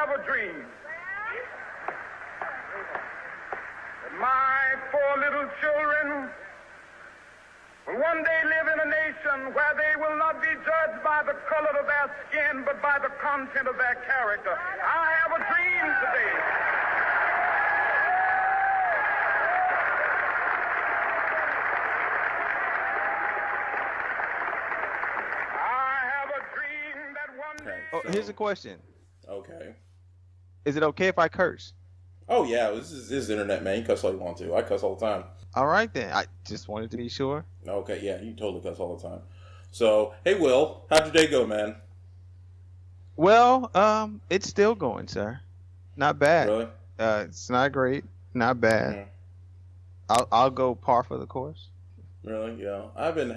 have a dream that my 4 little children will one day live in a nation where they will not be judged by the color of their skin, but by the content of their character. I have a dream today. Oh, so, here's a question. Okay. Is it okay if I curse? Oh, yeah. This is internet, man. You cuss all you want to. I cuss all the time. All right, then. I just wanted to be sure. Okay, yeah. You totally cuss all the time. So, hey, Will. How'd your day go, man? Well, it's still going, sir. Not bad. Really? It's not great. Not bad. Mm-hmm. I'll go par for the course. Really? Yeah. I've been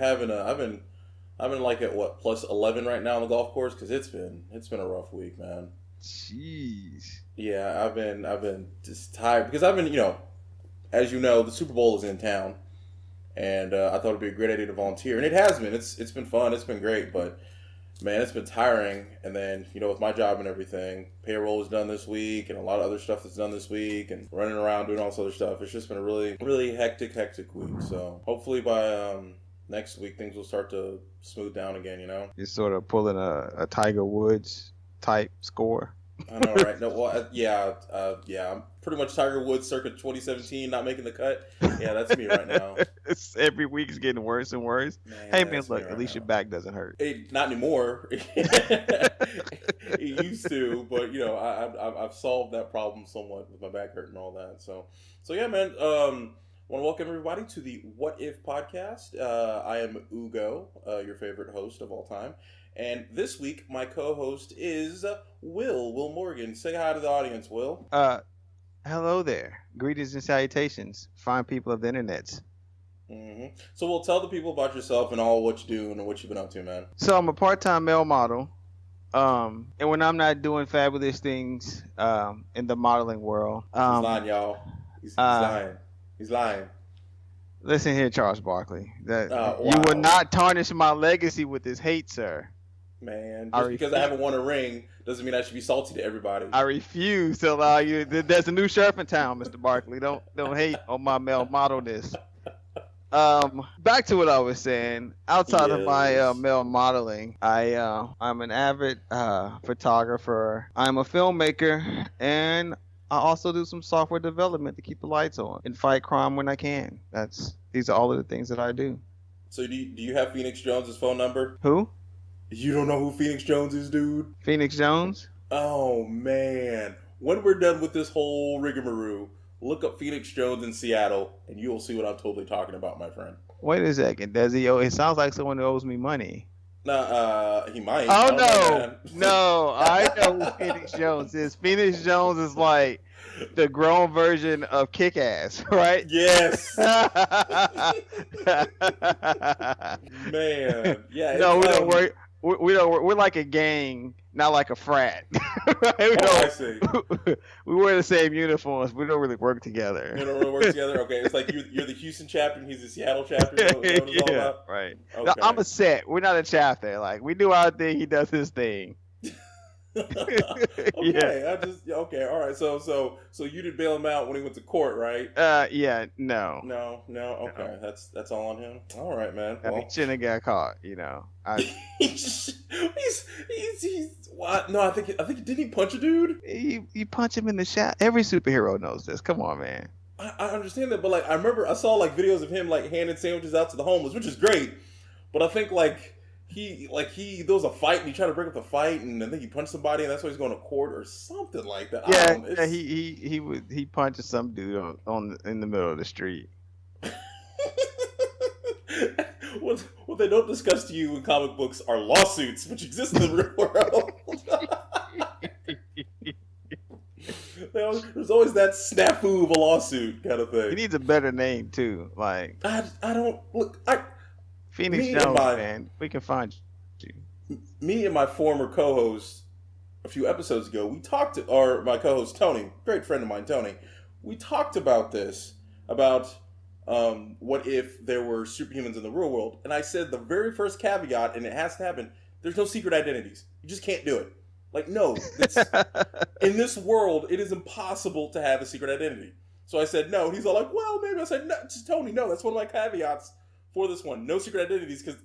like at what, plus 11 right now on the golf course, because it's been a rough week, man. Jeez. Yeah, I've been just tired because I've been, as you know, the Super Bowl is in town, and I thought it'd be a great idea to volunteer, and it has been. It's been fun. It's been great, but man, it's been tiring. And then with my job and everything, payroll is done this week, and a lot of other stuff that's done this week, and running around doing all this other stuff. It's just been a really, really hectic week. So hopefully by next week things will start to smooth down again. You're sort of pulling a Tiger Woods type score. I know, right? No, well, yeah. I'm pretty much Tiger Woods circa 2017, not making the cut. Yeah, that's me right now. It's every week is getting worse and worse. Man, hey, man, look, right at least now. Your back doesn't hurt. Not anymore. It used to, but I've solved that problem somewhat with my back hurt and all that. So yeah, man. Want to welcome everybody to the What If podcast. I am Ugo, your favorite host of all time. And this week, my co-host is Will Morgan. Say hi to the audience, Will. Hello there. Greetings and salutations, fine people of the internets. Mm-hmm. So we'll tell the people about yourself and all what you do and what you've been up to, man. So I'm a part-time male model. And when I'm not doing fabulous things in the modeling world... he's lying, y'all. He's lying. He's lying. Listen here, Charles Barkley. Wow. You will not tarnish my legacy with this hate, sir. Man, just because I haven't won a ring doesn't mean I should be salty to everybody. I refuse to allow you. There's a new sheriff in town, Mr. Barkley. Don't hate on my male modelness. Back to what I was saying. Outside of my male modeling, I'm an avid photographer. I'm a filmmaker, and I also do some software development to keep the lights on and fight crime when I can. These are all of the things that I do. So do you have Phoenix Jones' phone number? Who? You don't know who Phoenix Jones is, dude? Phoenix Jones? Oh, man. When we're done with this whole rigmarole, look up Phoenix Jones in Seattle, and you'll see what I'm totally talking about, my friend. Wait a second. Does he owe? It sounds like someone who owes me money. Nah, he might. Oh, no. No, I know who Phoenix Jones is. Phoenix Jones is like the grown version of Kick-Ass, right? Yes. Man. Yeah. No, we don't work. We don't work. We're like a gang, not like a frat. Right? I see. We wear the same uniforms. We don't really work together. You don't really work together? Okay. It's like you're the Houston chapter and he's the Seattle chapter. Is that what it's all about? Right. Okay. No, I'm a set. We're not a chapter. Like, we do our thing. He does his thing. Okay. Yeah. Okay. All right. So you did bail him out when he went to court, right? Yeah. No. Okay. No. That's all on him. All right, man. Well, he shouldn't have got caught. he's what? No, I think did he punch a dude? You punch him in the shot. Every superhero knows this. Come on, man. I understand that, but like I remember I saw like videos of him like handing sandwiches out to the homeless, which is great. But I think there was a fight and he tried to break up the fight and I think he punched somebody and that's why he's going to court or something like that. Yeah, he punched some dude in the middle of the street. What they don't discuss to you in comic books are lawsuits, which exist in the real world. There's always that snafu of a lawsuit kind of thing. He needs a better name too. Like I don't look. Phoenix Jones, man. We can find you. Me and my former co-host a few episodes ago, we talked to, or my co-host Tony, great friend of mine, Tony. We talked about this, about what if there were superhumans in the real world. And I said the very first caveat, and it has to happen, there's no secret identities. You just can't do it. Like, no, in this world, it is impossible to have a secret identity. So I said no. He's all like, well, maybe. I said, no, just Tony, no. That's one of my caveats for this one. No secret identities, because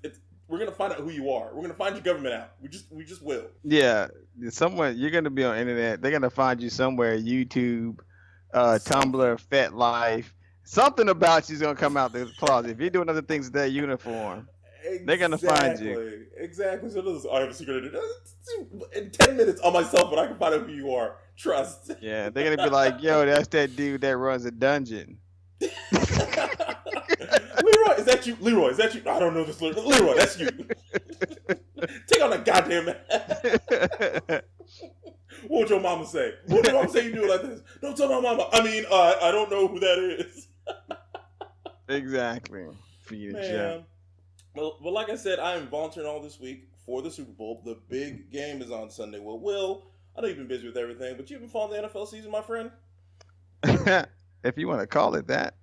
we're gonna find out who you are. We're gonna find your government out. We just will. Yeah, someone you're gonna be on internet. They're gonna find you somewhere. YouTube, Tumblr, FetLife. Something about you's gonna come out the closet. If you're doing other things with that uniform, they're gonna find you. Exactly. So I have a secret identity. In 10 minutes on my cell phone, I can find out who you are. Trust. Yeah, they're gonna be like, yo, that's that dude that runs a dungeon. Leroy, is that you? Leroy, is that you? I don't know this. Leroy, that's you. Take on a goddamn mask. What would your mama say? What would your mama say you do it like this? Don't tell my mama. I mean, I don't know who that is. Exactly. Man. Well, like I said, I am volunteering all this week for the Super Bowl. The big game is on Sunday. Well, Will, I know you've been busy with everything, but you've been following the NFL season, my friend? If you want to call it that.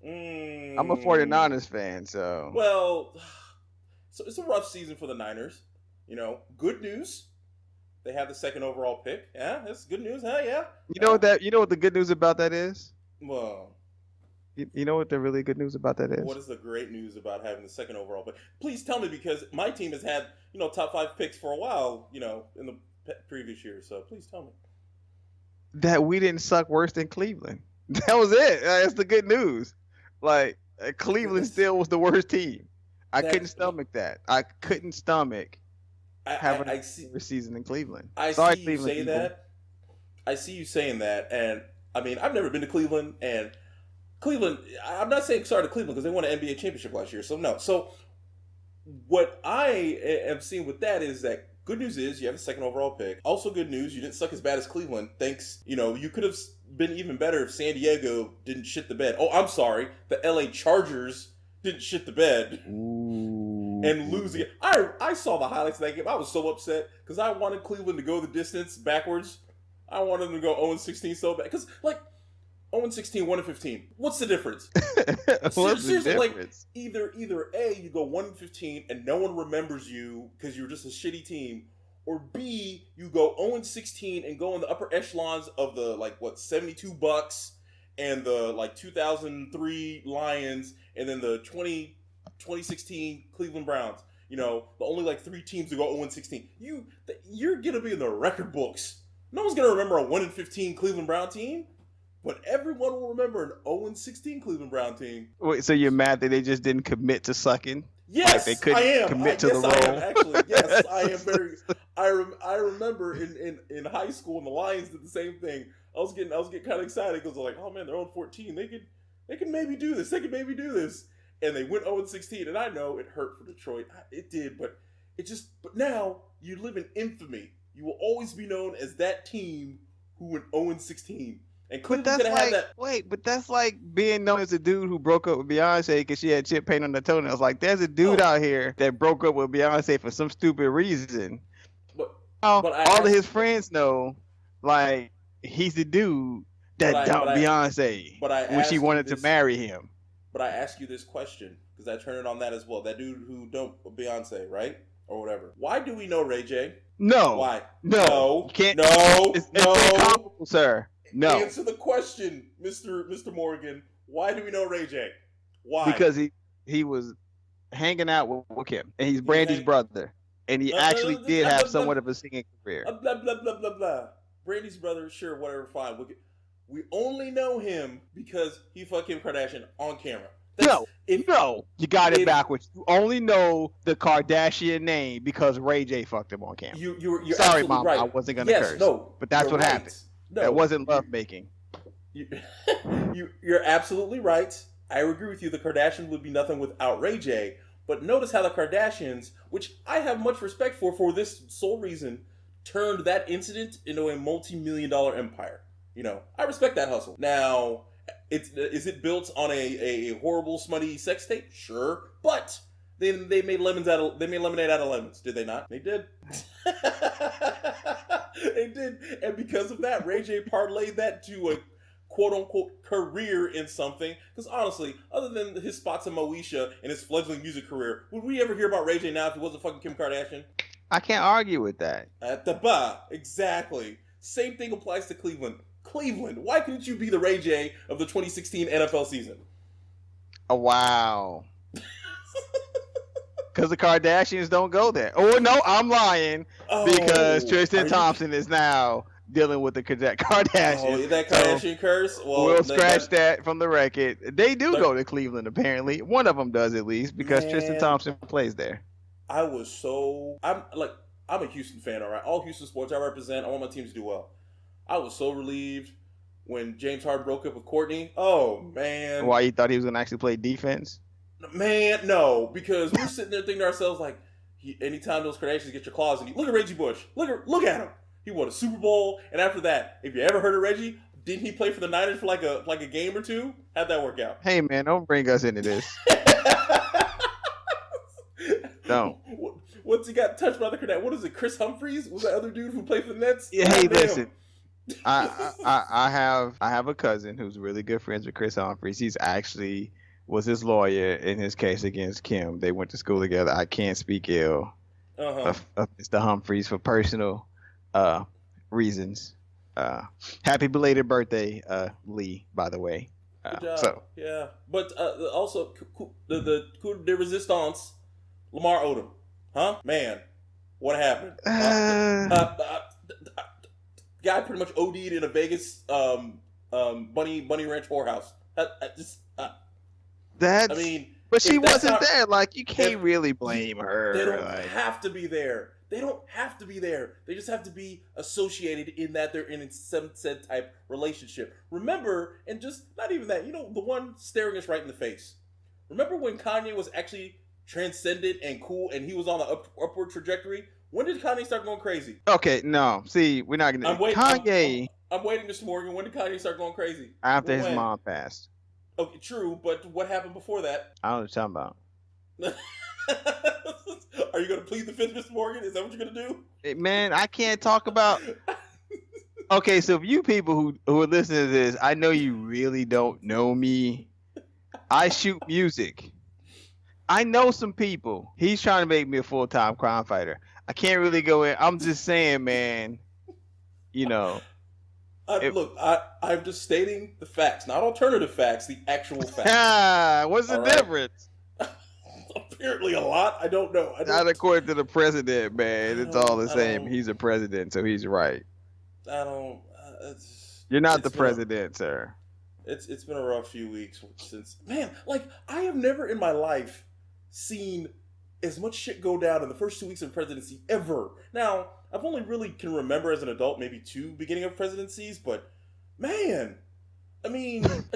I'm a 49ers fan, so. Well, so it's a rough season for the Niners. You know, good news. They have the second overall pick. Yeah, that's good news, huh? Yeah. You know what the good news about that is? Well, you know what the really good news about that is? What is the great news about having the second overall pick? Please tell me, because my team has had, top 5 picks for a while, in the previous years. So please tell me. That we didn't suck worse than Cleveland. That was it. That's the good news. Like, Cleveland still was the worst team. I couldn't stomach that. I couldn't stomach having a worse season in Cleveland. I see you say that. I see you saying that, and I mean, I've never been to Cleveland, and Cleveland. I'm not saying sorry to Cleveland because they won an NBA championship last year, so no. So what I am seeing with that is that good news is you have a second overall pick. Also good news, you didn't suck as bad as Cleveland. Thanks. You could have been even better if San Diego didn't shit the bed. Oh, I'm sorry. The LA Chargers didn't shit the bed. Ooh. And lose again. I saw the highlights of that game. I was so upset because I wanted Cleveland to go the distance backwards. I wanted them to go 0-16 so bad. Because, 0-16, 1-15. What's the difference? What's Seriously, the difference? Either A, you go 1-15 and no one remembers you because you're just a shitty team, or B, you go 0-16 and go in the upper echelons of the 72 Bucks and the 2003 Lions and then the 2016 Cleveland Browns. The only 3 teams to go 0-16. You're gonna be in the record books. No one's gonna remember a 1-15 Cleveland Brown team. But everyone will remember an 0-16 Cleveland Brown team. Wait, so you're mad that they just didn't commit to sucking? Yes, they couldn't I am. Commit to the role. I am, actually. Yes, I am very. I remember in high school, and the Lions did the same thing. I was getting kind of excited because they're oh man, they're 0-14. They could maybe do this. They could maybe do this. And they went 0-16. And I know it hurt for Detroit. It did, but But now you live in infamy. You will always be known as that team who went 0-16. And Cleveland's gonna have that. Wait, but that's like being known as a dude who broke up with Beyonce because she had chip paint on her toenails. There's a dude out here that broke up with Beyonce for some stupid reason. But all of his friends know, he's the dude that dumped Beyonce when she wanted to marry him. But I ask you this question because I turn it on that as well. That dude who dumped Beyonce, right? Or whatever. Why do we know Ray J? No. Why? No. You can't. No. It's incomparable, sir. No. Answer the question, Mr. Morgan. Why do we know Ray J? Why? Because he was hanging out with Kim, and he's Brandy's brother, and he actually did have somewhat of a singing career. Blah blah blah blah blah. Brandy's brother, sure, whatever, fine. We only know him because he fucked Kim Kardashian on camera. No, you got it backwards. You only know the Kardashian name because Ray J fucked him on camera. You're sorry, Mom. Right. I wasn't gonna curse. No, but that's what happened. No. That wasn't lovemaking. You're absolutely right. I agree with you. The Kardashians would be nothing without Ray J. But notice how the Kardashians, which I have much respect for this sole reason, turned that incident into a multi-million-dollar empire. I respect that hustle. Now, is it built on a horrible, smutty sex tape? Sure, but they made lemonade out of lemons. Did they not? They did. They did, and because of that, Ray J parlayed that to a quote-unquote career in something. Because honestly, other than his spots in Moesha and his fledgling music career, would we ever hear about Ray J now if he wasn't fucking Kim Kardashian? I can't argue with that. At the bar, exactly. Same thing applies to Cleveland. Cleveland, why couldn't you be the Ray J of the 2016 NFL season? Oh, wow. Because the Kardashians don't go there. Oh, no, I'm lying. Because Tristan Thompson is now dealing with the Kardashians. Oh, that Kardashian curse? Well, we'll scratch that from the record. They do go to Cleveland, apparently. One of them does, at least, because Tristan Thompson plays there. I'm a Houston fan, all right? All Houston sports I represent, I want my teams to do well. I was so relieved when James Harden broke up with Courtney. Oh, man. Why, you thought he was going to actually play defense? Man, no, because we're sitting there thinking to ourselves, like, anytime those Kardashians get your claws, and look at Reggie Bush. Look at him. He won a Super Bowl, and after that, if you ever heard of Reggie, didn't he play for the Niners for like a game or two? How'd that work out? Hey, man, don't bring us into this. Don't. Once he got touched by the Kardashians, what is it? Chris Humphries was that other dude who played for the Nets? Yeah, hey, listen. I have a cousin who's really good friends with Chris Humphries. He's actually was his lawyer in his case against Kim. They went to school together. I can't speak ill of Mr. Humphries for personal reasons. Happy belated birthday, Lee, by the way. Good job. Yeah, but also the coup de resistance, Lamar Odom, huh? Man, what happened? Guy pretty much OD'd in a Vegas bunny ranch whorehouse. But she wasn't there. Like, you can't really blame her. They don't have to be there. They don't have to be there. They just have to be associated in that they're in some said type relationship. Remember, and just not even that, the one staring us right in the face. Remember when Kanye was actually transcendent and cool and he was on the upward trajectory? When did Kanye start going crazy? Okay, no. See, we're not going to... Kanye... I'm waiting, Mr. Morgan. When did Kanye start going crazy? After his mom passed. Okay, true, but what happened before that? I don't know what you're talking about. Are you going to plead the fifth, Mr. Morgan? Is that what you're going to do? Man, I can't talk about... Okay, so if you people who are listening to this, I know you really don't know me. I shoot music. I know some people. He's trying to make me a full-time crime fighter. I can't really go in. I'm just saying, man, Look, I'm just stating the facts, not alternative facts, the actual facts. What's the difference? Apparently a lot. I don't know. Not according to the president, man. It's all the same. He's a president, so he's right. You're not the president, sir. It's been a rough few weeks since... Man, I have never in my life seen as much shit go down in the first 2 weeks of presidency ever. Now... I've only really can remember as an adult maybe 2 beginning of presidencies, but man,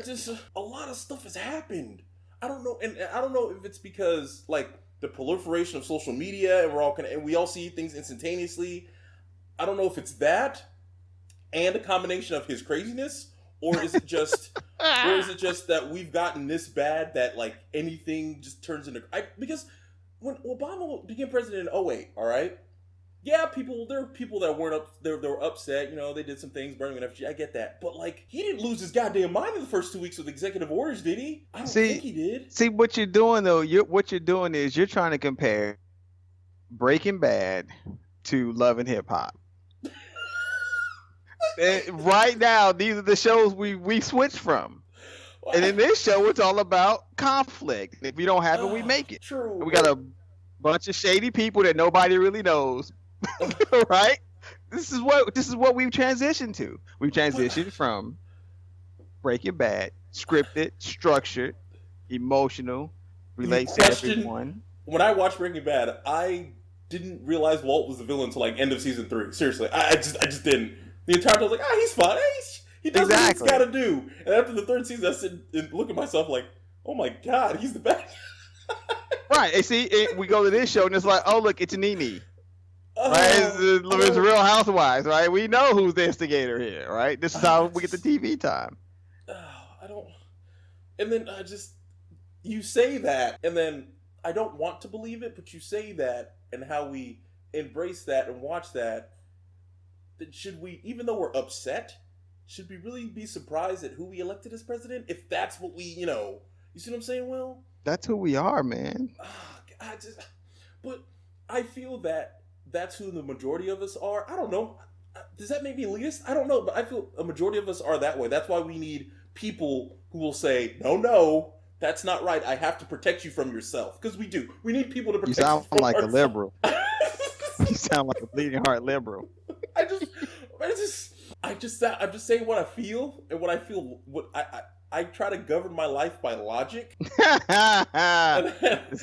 just a lot of stuff has happened. I don't know, and I don't know if it's because the proliferation of social media and we all see things instantaneously. I don't know if it's that and a combination of his craziness, or is it just that we've gotten this bad that anything just turns into because when Obama became president in 2008, all right. Yeah, there were people that weren't they were upset. They did some things, burning an FG. I get that, but he didn't lose his goddamn mind in the first 2 weeks with executive orders, did he? I don't think he did. See, what you're doing though, what you're doing is you're trying to compare Breaking Bad to Love and Hip Hop. Right now, these are the shows we switched from. And in this show, it's all about conflict. If we don't have it, we make it. True. We got a bunch of shady people that nobody really knows. Right? This is what we've transitioned to. We've transitioned from Breaking Bad, scripted, structured, emotional, relates to everyone. When I watched Breaking Bad, I didn't realize Walt was the villain until end of season 3. Seriously, I just didn't. The entire time I was like, he's fine. He does what he's got to do. And after the 3rd season, I sit and look at myself like, oh my god, he's the best. Right. And see, we go to this show and it's like, oh look, it's Nene. Right, it's Real Housewives, right? We know who's the instigator here, right? This is how we get the TV time. And then you say that, and then I don't want to believe it, but you say that, and how we embrace that and watch that. Then should we, even though we're upset, should we really be surprised at who we elected as president? If that's what we, you see what I'm saying, Will? That's who we are, man. But I feel that that's who the majority of us are. I don't know. Does that make me elitist? I don't know, but I feel a majority of us are that way. That's why we need people who will say, no, that's not right. I have to protect you from yourself. Because we do. We need people to protect us from You sound like ourselves. a liberal. You sound like a bleeding heart liberal. I'm just saying what I feel, and what I feel. I try to govern my life by logic. It's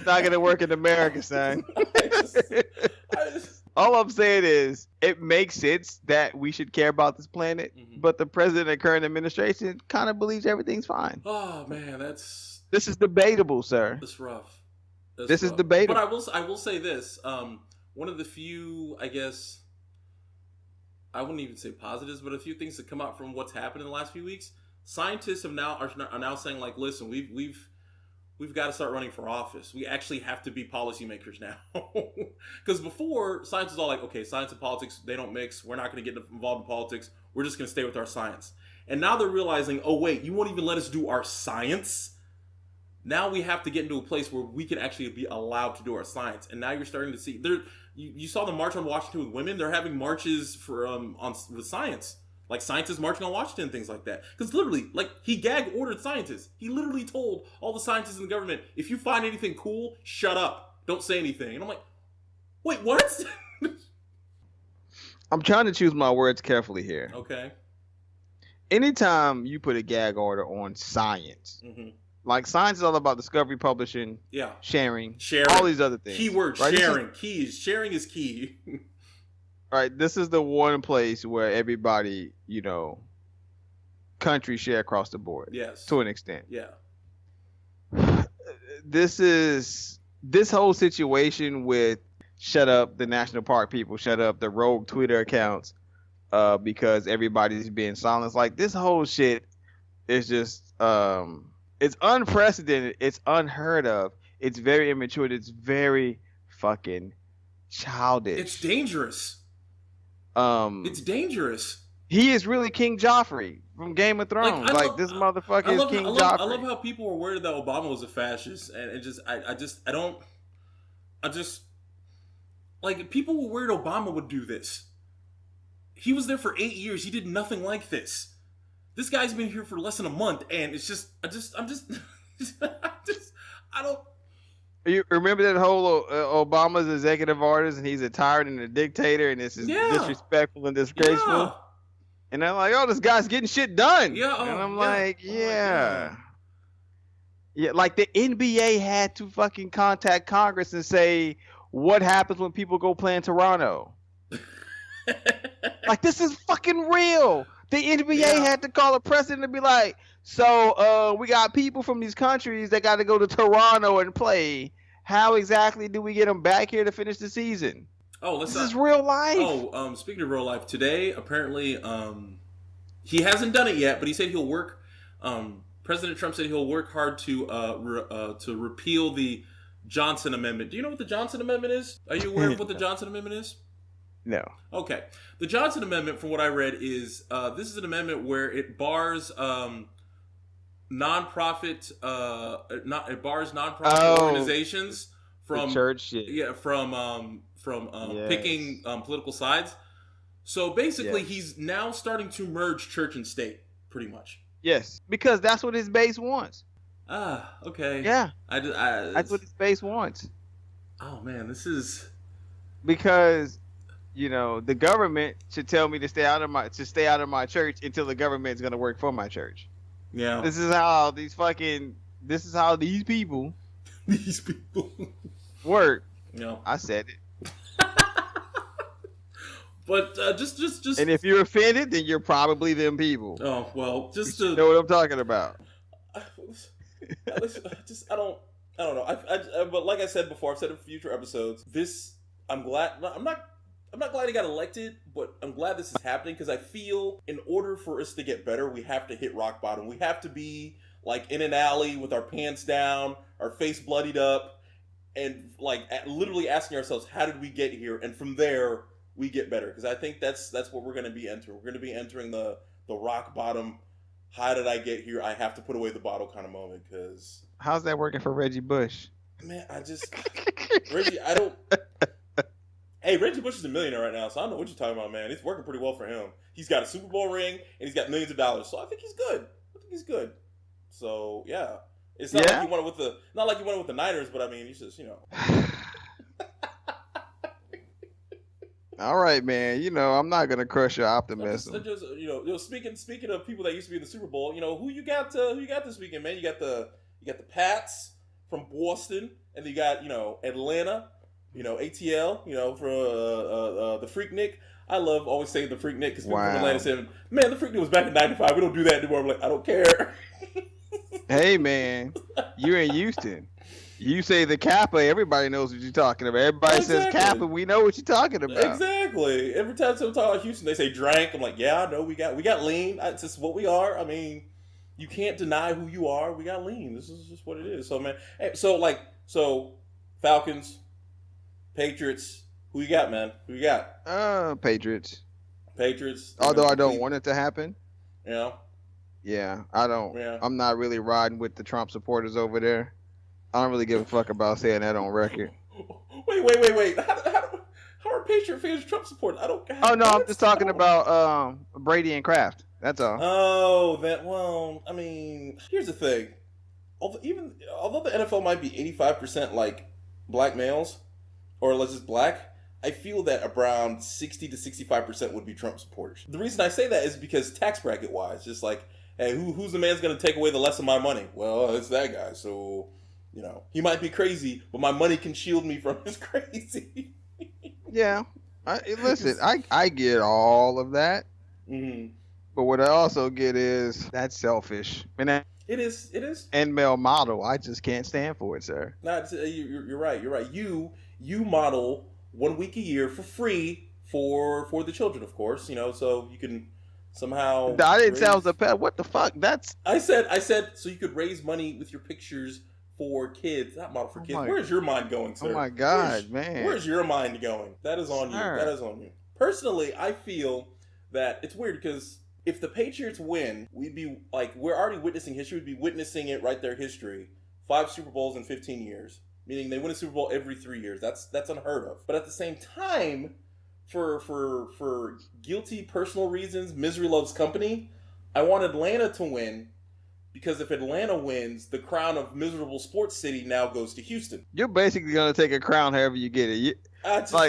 not gonna work in America, son. All I'm saying is, it makes sense that we should care about this planet, but the president and current administration kind of believes everything's fine. Oh man, this is debatable, sir. That's rough. This is debatable. But I will say this. One of the few, I guess, I wouldn't even say positives, but a few things that come out from what's happened in the last few weeks. Scientists are now saying, like, listen, we've got to start running for office. We actually have to be policymakers now. Because before, science was all like, okay, science and politics, they don't mix. We're not going to get involved in politics. We're just going to stay with our science. And now they're realizing, oh, wait, you won't even let us do our science? Now we have to get into a place where we can actually be allowed to do our science. And now you're starting to see, you saw the march on Washington with women. They're having marches for with science. Like scientists marching on Washington and things like that. Because literally, like, he gag-ordered scientists. He literally told all the scientists in the government, if you find anything cool, shut up. Don't say anything. And I'm like, wait, what? I'm trying to choose my words carefully here. Okay. Anytime you put a gag order on science, like science is all about discovery, publishing, sharing, all these other things. Keyword, right? sharing. Sharing is key. Right, this is the one place where everybody, countries share across the board. Yes. To an extent. Yeah. This whole situation with shut up the national park people, shut up the rogue Twitter accounts, because everybody's being silenced. Like, this whole shit is just, it's unprecedented. It's unheard of. It's very immature. It's very fucking childish. It's dangerous. It's dangerous. He is really King Joffrey from Game of Thrones. This motherfucker is King Joffrey. I love how people were worried that Obama was a fascist, and like, people were worried Obama would do this. He was there for 8 years. He did nothing like this. This guy's been here for less than a month, and it's just, I don't. You remember that whole Obama's executive orders, and he's a tyrant and a dictator, and this is disrespectful and disgraceful. Yeah. And I'm like, oh, this guy's getting shit done. Yeah, and I'm like, yeah, like the NBA had to fucking contact Congress and say, what happens when people go play in Toronto? Like, this is fucking real. The NBA had to call a president and be like, so we got people from these countries that got to go to Toronto and play. How exactly do we get them back here to finish the season? Oh, this is real life. Oh, speaking of real life, today apparently he hasn't done it yet, but he said he'll work. President Trump said he'll work hard to repeal the Johnson Amendment. Do you know what the Johnson Amendment is? Are you aware of what the Johnson Amendment is? No. Okay. The Johnson Amendment, from what I read, is this is an amendment where it bars nonprofit organizations from the church shit. Yeah, from picking political sides. So basically, he's now starting to merge church and state, pretty much. Yes, because that's what his base wants. Ah, okay. Yeah, that's what his base wants. Oh man, this is because the government should tell me to stay out of my church until the government is going to work for my church. Yeah. This is how these people work. Yeah. I said it. But just. And if you're offended, then you're probably them people. Oh well, just to know what I'm talking about. I don't know. But like I said before, I've said in future episodes. I'm not glad he got elected, but I'm glad this is happening because I feel in order for us to get better, we have to hit rock bottom. We have to be like in an alley with our pants down, our face bloodied up, and like literally asking ourselves, how did we get here? And from there, we get better. Because I think that's what we're going to be entering. We're going to be entering the rock bottom. How did I get here? I have to put away the bottle kind of moment. Because how's that working for Reggie Bush? Man, Reggie, I don't. Hey, Reggie Bush is a millionaire right now, so I don't know what you're talking about, man. It's working pretty well for him. He's got a Super Bowl ring and he's got millions of dollars, so I think he's good. So yeah, it's not like he won it with the Niners, but I mean, he's just All right, man. I'm not gonna crush your optimism. Speaking of people that used to be in the Super Bowl, who you got this weekend, man? You got the Pats from Boston, and then you got Atlanta, ATL, for the Freaknik. I love always saying the Freaknik because people from Atlanta said, "Man, the Freaknik was back in '95. We don't do that anymore." I'm like, I don't care. Hey, man, you're in Houston. You say the Kappa, everybody knows what you're talking about. Everybody says Kappa, we know what you're talking about. Exactly. Every time someone talks about Houston, they say drank. I'm like, yeah, I know we got lean. It's just what we are. I mean, you can't deny who you are. We got lean. This is just what it is. So, man, hey, so Falcons, Patriots. Who you got, man? Who you got? Patriots. Although I don't want it to happen. Yeah, I don't. Yeah. I'm not really riding with the Trump supporters over there. I don't really give a fuck about saying that on record. Wait. How are Patriot fans Trump supporters? I don't. Oh no, I'm just talking about Brady and Kraft. That's all. Oh, well, I mean, here's the thing. Although the NFL might be 85% like black males, or let's just black, I feel that around 60 to 65% would be Trump supporters. The reason I say that is because tax bracket wise, just like, hey, who's the man's going to take away the less of my money? Well, it's that guy. So, he might be crazy, but my money can shield me from his crazy. Yeah. I get all of that. Mm-hmm. But what I also get is that's selfish. And it is. And male model. I just can't stand for it, sir. No, you're right. You model 1 week a year for free for the children, of course. So you can somehow. I didn't say I was a pet. What the fuck? I said so you could raise money with your pictures for kids, not model for kids. Where's your mind going, sir? Oh my God, man. Where's your mind going? That is on you. That is on you. Personally, I feel that it's weird because if the Patriots win, we'd be like, we're already witnessing history. We'd be witnessing it right there, history. 5 Super Bowls in 15 years. Meaning they win a Super Bowl every 3 years. That's unheard of. But at the same time, for guilty personal reasons, misery loves company, I want Atlanta to win. Because if Atlanta wins, the crown of miserable sports city now goes to Houston. You're basically gonna take a crown however you get it.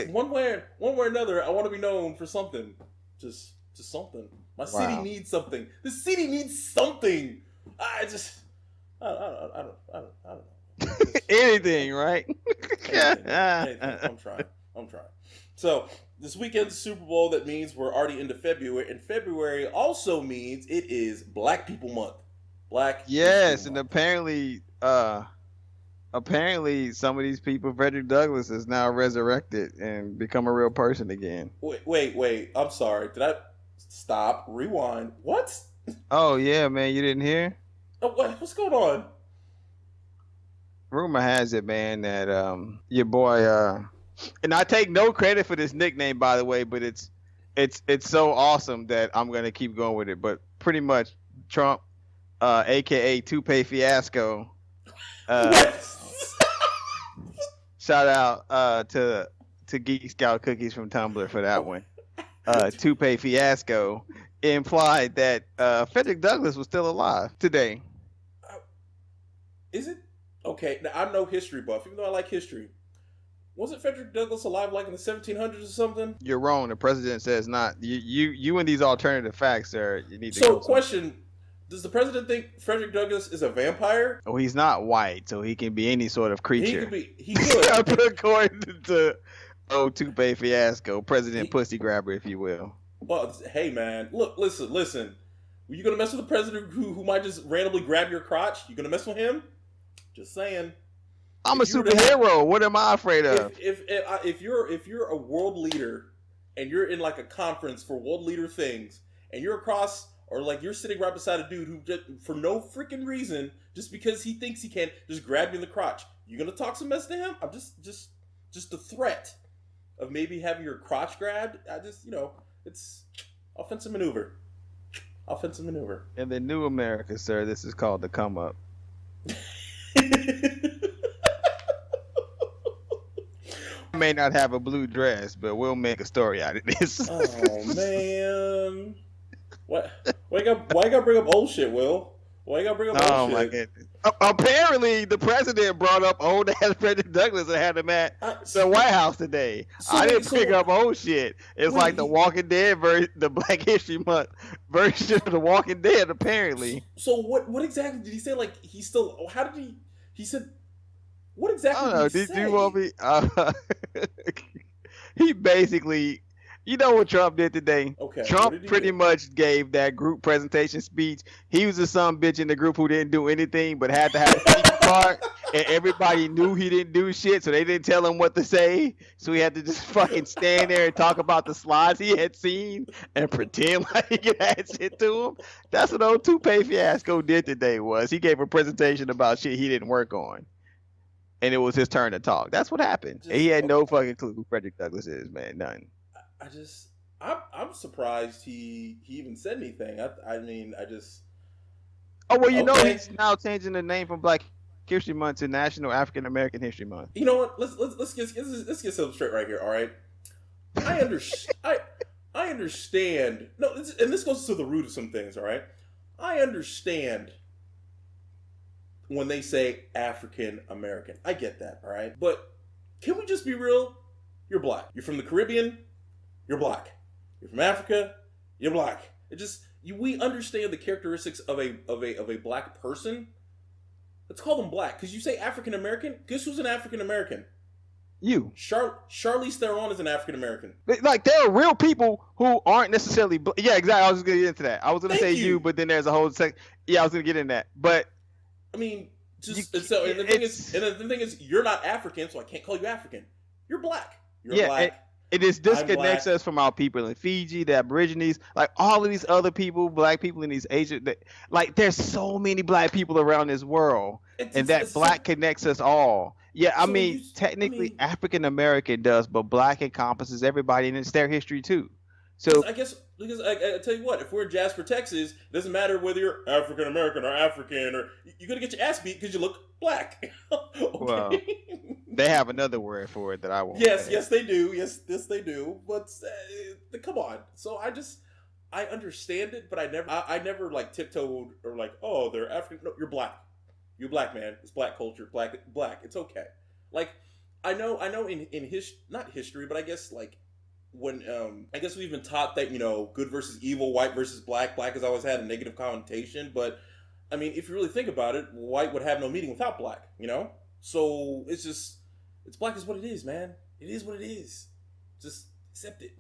One way or another, I want to be known for something. Just something. My city needs something. The city needs something. I don't know. Anything, right? Anything. I'm trying. So this weekend's Super Bowl. That means we're already into February, and February also means it is Black People Month. Yes, and apparently some of these people, Fredrick Douglas, is now resurrected and become a real person again. Wait. I'm sorry. Did I stop? Rewind. What? Oh yeah, man, you didn't hear? What's going on? Rumor has it, man, that your boy and I take no credit for this nickname, by the way, but it's so awesome that I'm gonna keep going with it. But pretty much Trump. AKA Toupee Fiasco. Shout out to Geek Scout Cookies from Tumblr for that one. Toupee Fiasco implied that Fredrick Douglass was still alive today. Is it? Okay, now I'm no history buff, even though I like history. Wasn't Fredrick Douglass alive like in the 1700s or something? You're wrong. The president says not. You and these alternative facts, sir. You need to. So, question. Does the president think Fredrick Douglass is a vampire? Oh, he's not white, so he can be any sort of creature. He could. According to Toupee Fiasco, President Pussy Grabber, if you will. Well, hey, man. Look, listen. Were you going to mess with the president who might just randomly grab your crotch? You going to mess with him? Just saying. I'm a superhero. What am I afraid of? If you're a world leader and you're in like a conference for world leader things and you're across... Or like you're sitting right beside a dude who just, for no freaking reason, just because he thinks he can, just grab you in the crotch. You gonna talk some mess to him? I'm just the threat of maybe having your crotch grabbed. It's offensive maneuver. In the new America, sir, this is called the come up. may not have a blue dress, but we'll make a story out of this. Oh man, what? Why you gotta bring up old shit, Will? Why you gotta bring up old shit? Oh my goodness. Apparently, the president brought up old ass Fredrick Douglas and had him at the White House today. I didn't pick up old shit. It's like the Walking Dead the Black History Month version of the Walking Dead. Apparently. So what exactly did he say? Like he still? How did he? He said. What exactly? I don't know. Did you want me? He basically. You know what Trump did today? Okay. Trump pretty much gave that group presentation speech. He was the some bitch in the group who didn't do anything but had to have a speaking part, and everybody knew he didn't do shit, so they didn't tell him what to say. So he had to just fucking stand there and talk about the slides he had seen and pretend like he had shit to him. That's what old Toupee Fiasco did today. He gave a presentation about shit he didn't work on, and it was his turn to talk. That's what happened. And he had no fucking clue who Fredrick Douglas is, man. None. I'm surprised he even said anything. I mean, Oh well, you know he's now changing the name from Black History Month to National African American History Month. You know what? Let's get something straight right here. All right. I understand. No, and this goes to the root of some things. All right. I understand when they say African American. I get that. All right. But can we just be real? You're black. You're from the Caribbean. You're black. You're from Africa. You're black. We understand the characteristics of a black person. Let's call them black. Because you say African American. Guess who's an African American? You. Charlize Theron is an African American. Like there are real people who aren't necessarily. Yeah, exactly. I was gonna get into that. I was gonna say you, but then there's a whole sec. Yeah, I was gonna get in that. But I mean, the thing is, you're not African, so I can't call you African. You're black. You're black. This disconnects us from our people in Fiji, the Aborigines, like all of these other people, black people in these Asian. Like there's so many black people around this world, and that black connects us all. Yeah, I mean, technically African American does, but black encompasses everybody, and it's their history too. So I guess because I tell you what, if we're in Jasper, Texas, it doesn't matter whether you're African American or African, or you're gonna get your ass beat because you look black. Okay? Well, they have another word for it that I won't. Yes, they do. Yes, they do. But come on. So I understand it, but I never like tiptoed or like, oh, they're African. No, you're black. You're black, man. It's black culture. Black. It's okay. Like I know in not history, but I guess like when I guess we've been taught that good versus evil, white versus black. Black has always had a negative connotation, but I mean, if you really think about it, white would have no meaning without black. So it's black is what it is, man. It is what it is. Just accept it.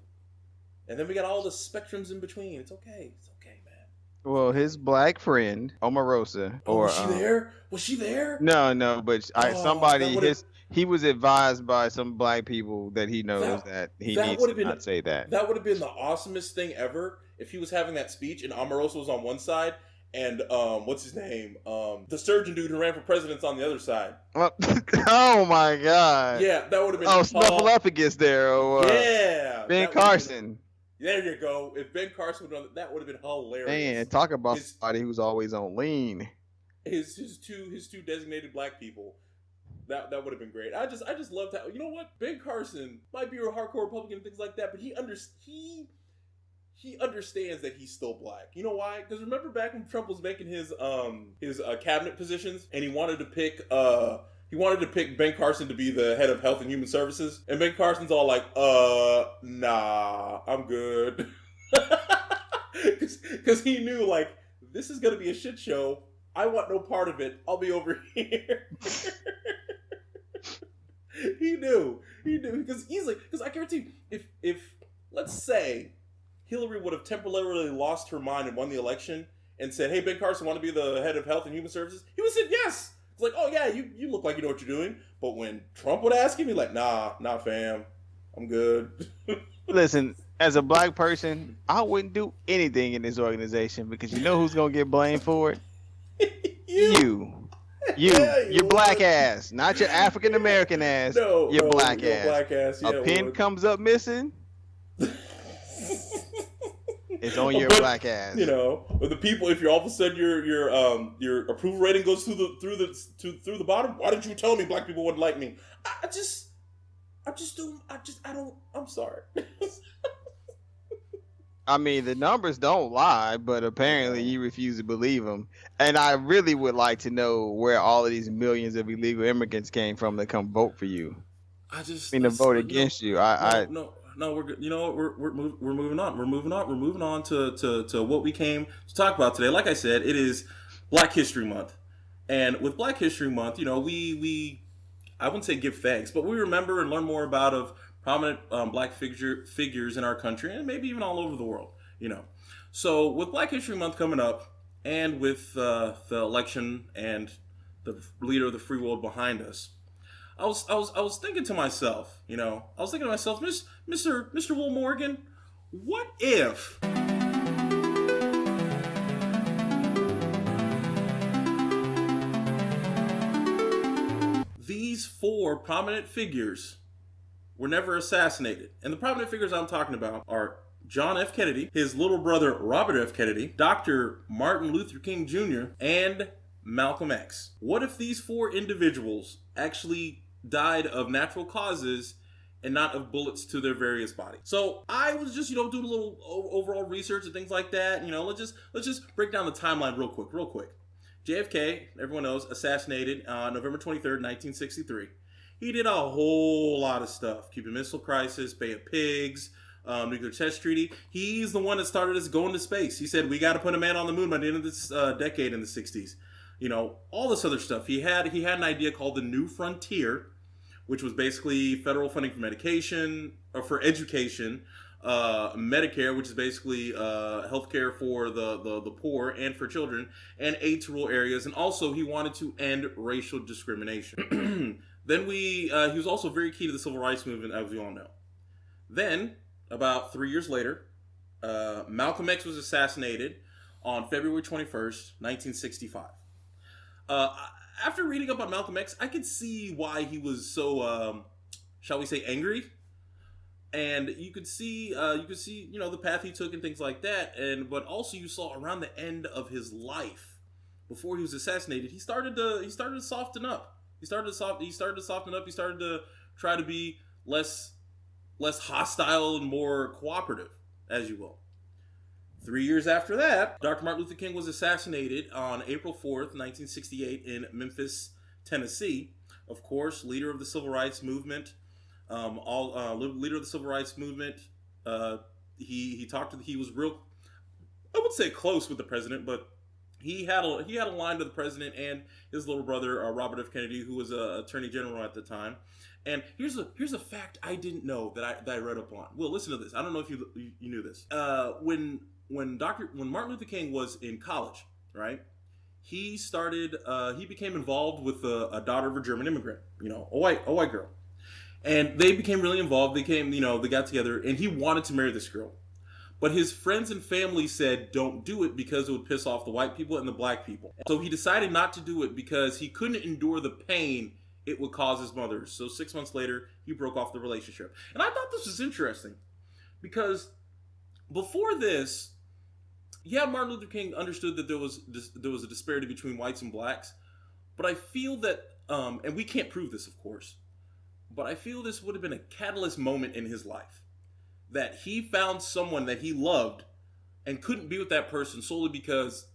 And then we got all the spectrums in between. It's okay. It's okay, man. Well, his black friend Omarosa. Was she there? Was she there? No. But he was advised by some black people that he knows that he needs to not say that. That would have been the awesomest thing ever if he was having that speech and Omarosa was on one side. And what's his name? The surgeon dude who ran for president's on the other side. Oh my God! Yeah, that would have been. Oh, Snuffleupagus there. Yeah, Ben Carson. There you go. If Ben Carson would have done that, would have been hilarious. Man, talk about somebody who's always on lean. His two designated black people. That would have been great. I just loved how Ben Carson might be a hardcore Republican and things like that, but he understands that he's still black. You know why? Because remember back when Trump was making his cabinet positions, and he wanted to pick Ben Carson to be the head of Health and Human Services, and Ben Carson's all like, nah, I'm good, because he knew like this is gonna be a shit show. I want no part of it. I'll be over here. He knew because I guarantee if let's say Hillary would have temporarily lost her mind and won the election and said, hey, Ben Carson, want to be the head of Health and Human Services? He would have said yes. It's like, oh, yeah, you look like you know what you're doing. But when Trump would ask him, he'd be like, nah, fam. I'm good. Listen, as a black person, I wouldn't do anything in this organization because you know who's going to get blamed for it? You. Your black ass. Not your African-American ass. No, your black ass. Yeah, a pin comes up missing. It's on your black ass. Or the people. If you're all of a sudden your approval rating goes through the bottom. Why didn't you tell me black people wouldn't like me? I'm sorry. I mean, the numbers don't lie, but apparently you refuse to believe them. And I really would like to know where all of these millions of illegal immigrants came from that come vote for you. To vote against you. No, we're good. You know what? We're moving on. We're moving on to what we came to talk about today. Like I said, it is Black History Month, and with Black History Month, we I wouldn't say give thanks, but we remember and learn more about of prominent Black figures in our country and maybe even all over the world. So with Black History Month coming up, and with the election and the leader of the free world behind us. I was thinking to myself, Mr. Will Morgan, what if these four prominent figures were never assassinated? And the prominent figures I'm talking about are John F. Kennedy, his little brother Robert F. Kennedy, Dr. Martin Luther King Jr., and Malcolm X. What if these four individuals actually died of natural causes and not of bullets to their various bodies? So I was just, doing a little overall research and things like that. Let's just break down the timeline real quick. JFK, everyone knows, assassinated on November 23rd, 1963. He did a whole lot of stuff. Cuban Missile Crisis, Bay of Pigs, nuclear test treaty. He's the one that started us going to space. He said, we got to put a man on the moon by the end of this decade in the 60s. All this other stuff. He had an idea called the New Frontier, which was basically federal funding for medication, or for education, Medicare, which is basically healthcare for the poor and for children, and aid to rural areas. And also, he wanted to end racial discrimination. Then he was also very key to the civil rights movement, as we all know. Then, about 3 years later, Malcolm X was assassinated on February 21st, 1965. After reading up on Malcolm X, I could see why he was so, shall we say, angry. And you could see, the path he took and things like that. But also you saw around the end of his life, before he was assassinated, he started to soften up. He started to soften up. He started to try to be less hostile and more cooperative, as you will. 3 years after that, Dr. Martin Luther King was assassinated on April 4th, 1968 in Memphis, Tennessee. Of course, leader of the civil rights movement. Leader of the civil rights movement. He was real, I would say close with the president, but he had a line to the president and his little brother, Robert F. Kennedy, who was attorney general at the time. And here's a fact I didn't know that I read up on. Well, listen to this. I don't know if you knew this. When Martin Luther King was in college, right? He became involved with a daughter of a German immigrant, a white girl. And they became really involved. They got together, and he wanted to marry this girl. But his friends and family said, don't do it because it would piss off the white people and the black people. So he decided not to do it because he couldn't endure the pain it would cause his mother. So 6 months later, he broke off the relationship. And I thought this was interesting because before this, Martin Luther King understood that there was a disparity between whites and blacks. But I feel that, and we can't prove this, of course, but I feel this would have been a catalyst moment in his life. That he found someone that he loved and couldn't be with that person solely because,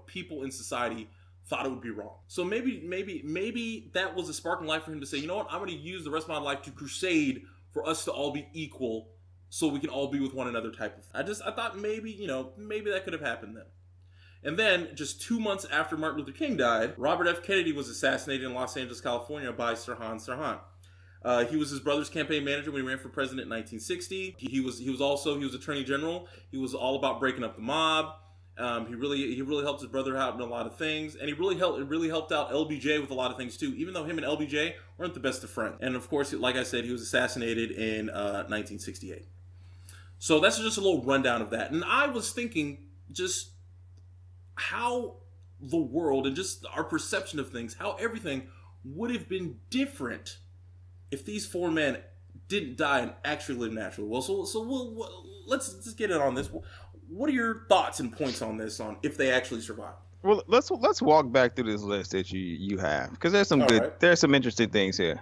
people in society thought it would be wrong. So maybe that was a spark in life for him to say, you know what, I'm going to use the rest of my life to crusade for us to all be equal so we can all be with one another type of thing. I thought maybe that could have happened then. And then, just 2 months after Martin Luther King died, Robert F. Kennedy was assassinated in Los Angeles, California by Sirhan Sirhan. He was his brother's campaign manager when he ran for president in 1960. He was attorney general. He was all about breaking up the mob. He really helped his brother out in a lot of things, and he really helped out LBJ with a lot of things too. Even though him and LBJ weren't the best of friends. And of course, like I said, he was assassinated in 1968. So that's just a little rundown of that. And I was thinking just how the world and just our perception of things, how everything would have been different if these four men didn't die and actually lived naturally. Well, let's just get in on this. What are your thoughts and points on this, on if they actually survived? Well, let's walk back through this list that you have, because there's some interesting things here.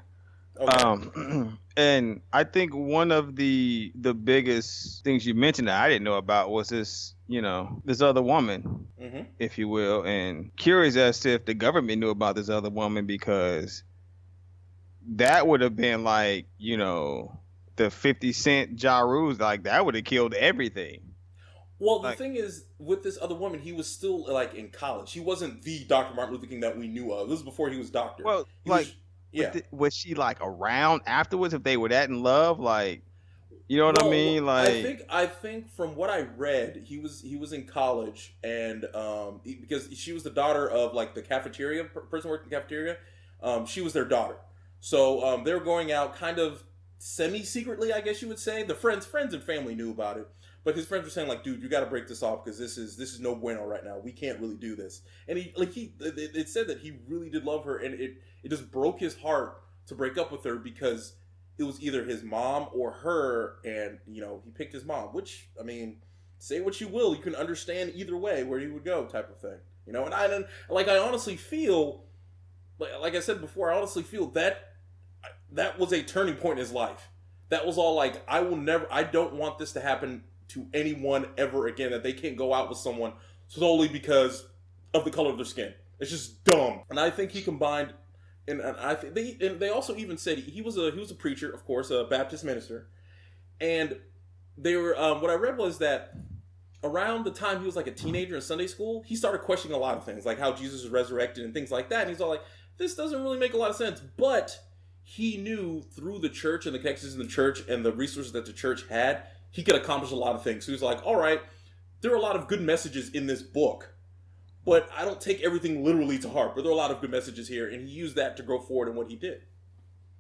Okay. And I think one of the biggest things you mentioned that I didn't know about was this, this other woman, Mm-hmm. if you will, and curious as to if the government knew about this other woman, because that would have been like, the 50 Cent Ja Rule's, like that would have killed everything. Well, the Like, thing is, with this other woman, he was still like in college. He wasn't the Dr. Martin Luther King that we knew of. This was before he was doctor. well, He like, was, yeah. was she like around afterwards if they were that in love? Like, you know what I Well, mean? I Like, think from what I read, he was in college, and because she was the daughter of like the cafeteria person who worked in the cafeteria, she was their daughter. So they were going out kind of semi secretly, I guess you would say. The friends and family knew about it, but his friends were saying like, "Dude, you got to break this off because this is no bueno right now. We can't really do this." And it said that he really did love her, and it just broke his heart to break up with her because it was either his mom or her, and he picked his mom. Which, I mean, say what you will, you can understand either way where he would go, type of thing. And I honestly feel, like I said before, I honestly feel that was a turning point in his life. That was all like, I don't want this to happen to anyone ever again. That they can't go out with someone solely because of the color of their skin. It's just dumb. And I think he combined. And I think they also even said he was a preacher, of course, a Baptist minister, and they were what I read was that around the time he was like a teenager in Sunday school, he started questioning a lot of things, like how Jesus was resurrected and things like that. And he's all like, "This doesn't really make a lot of sense," but he knew through the church and the connections in the church and the resources that the church had, he could accomplish a lot of things. So he was like, "All right, there are a lot of good messages in this book. But I don't take everything literally to heart. But there are a lot of good messages here," and he used that to go forward in what he did.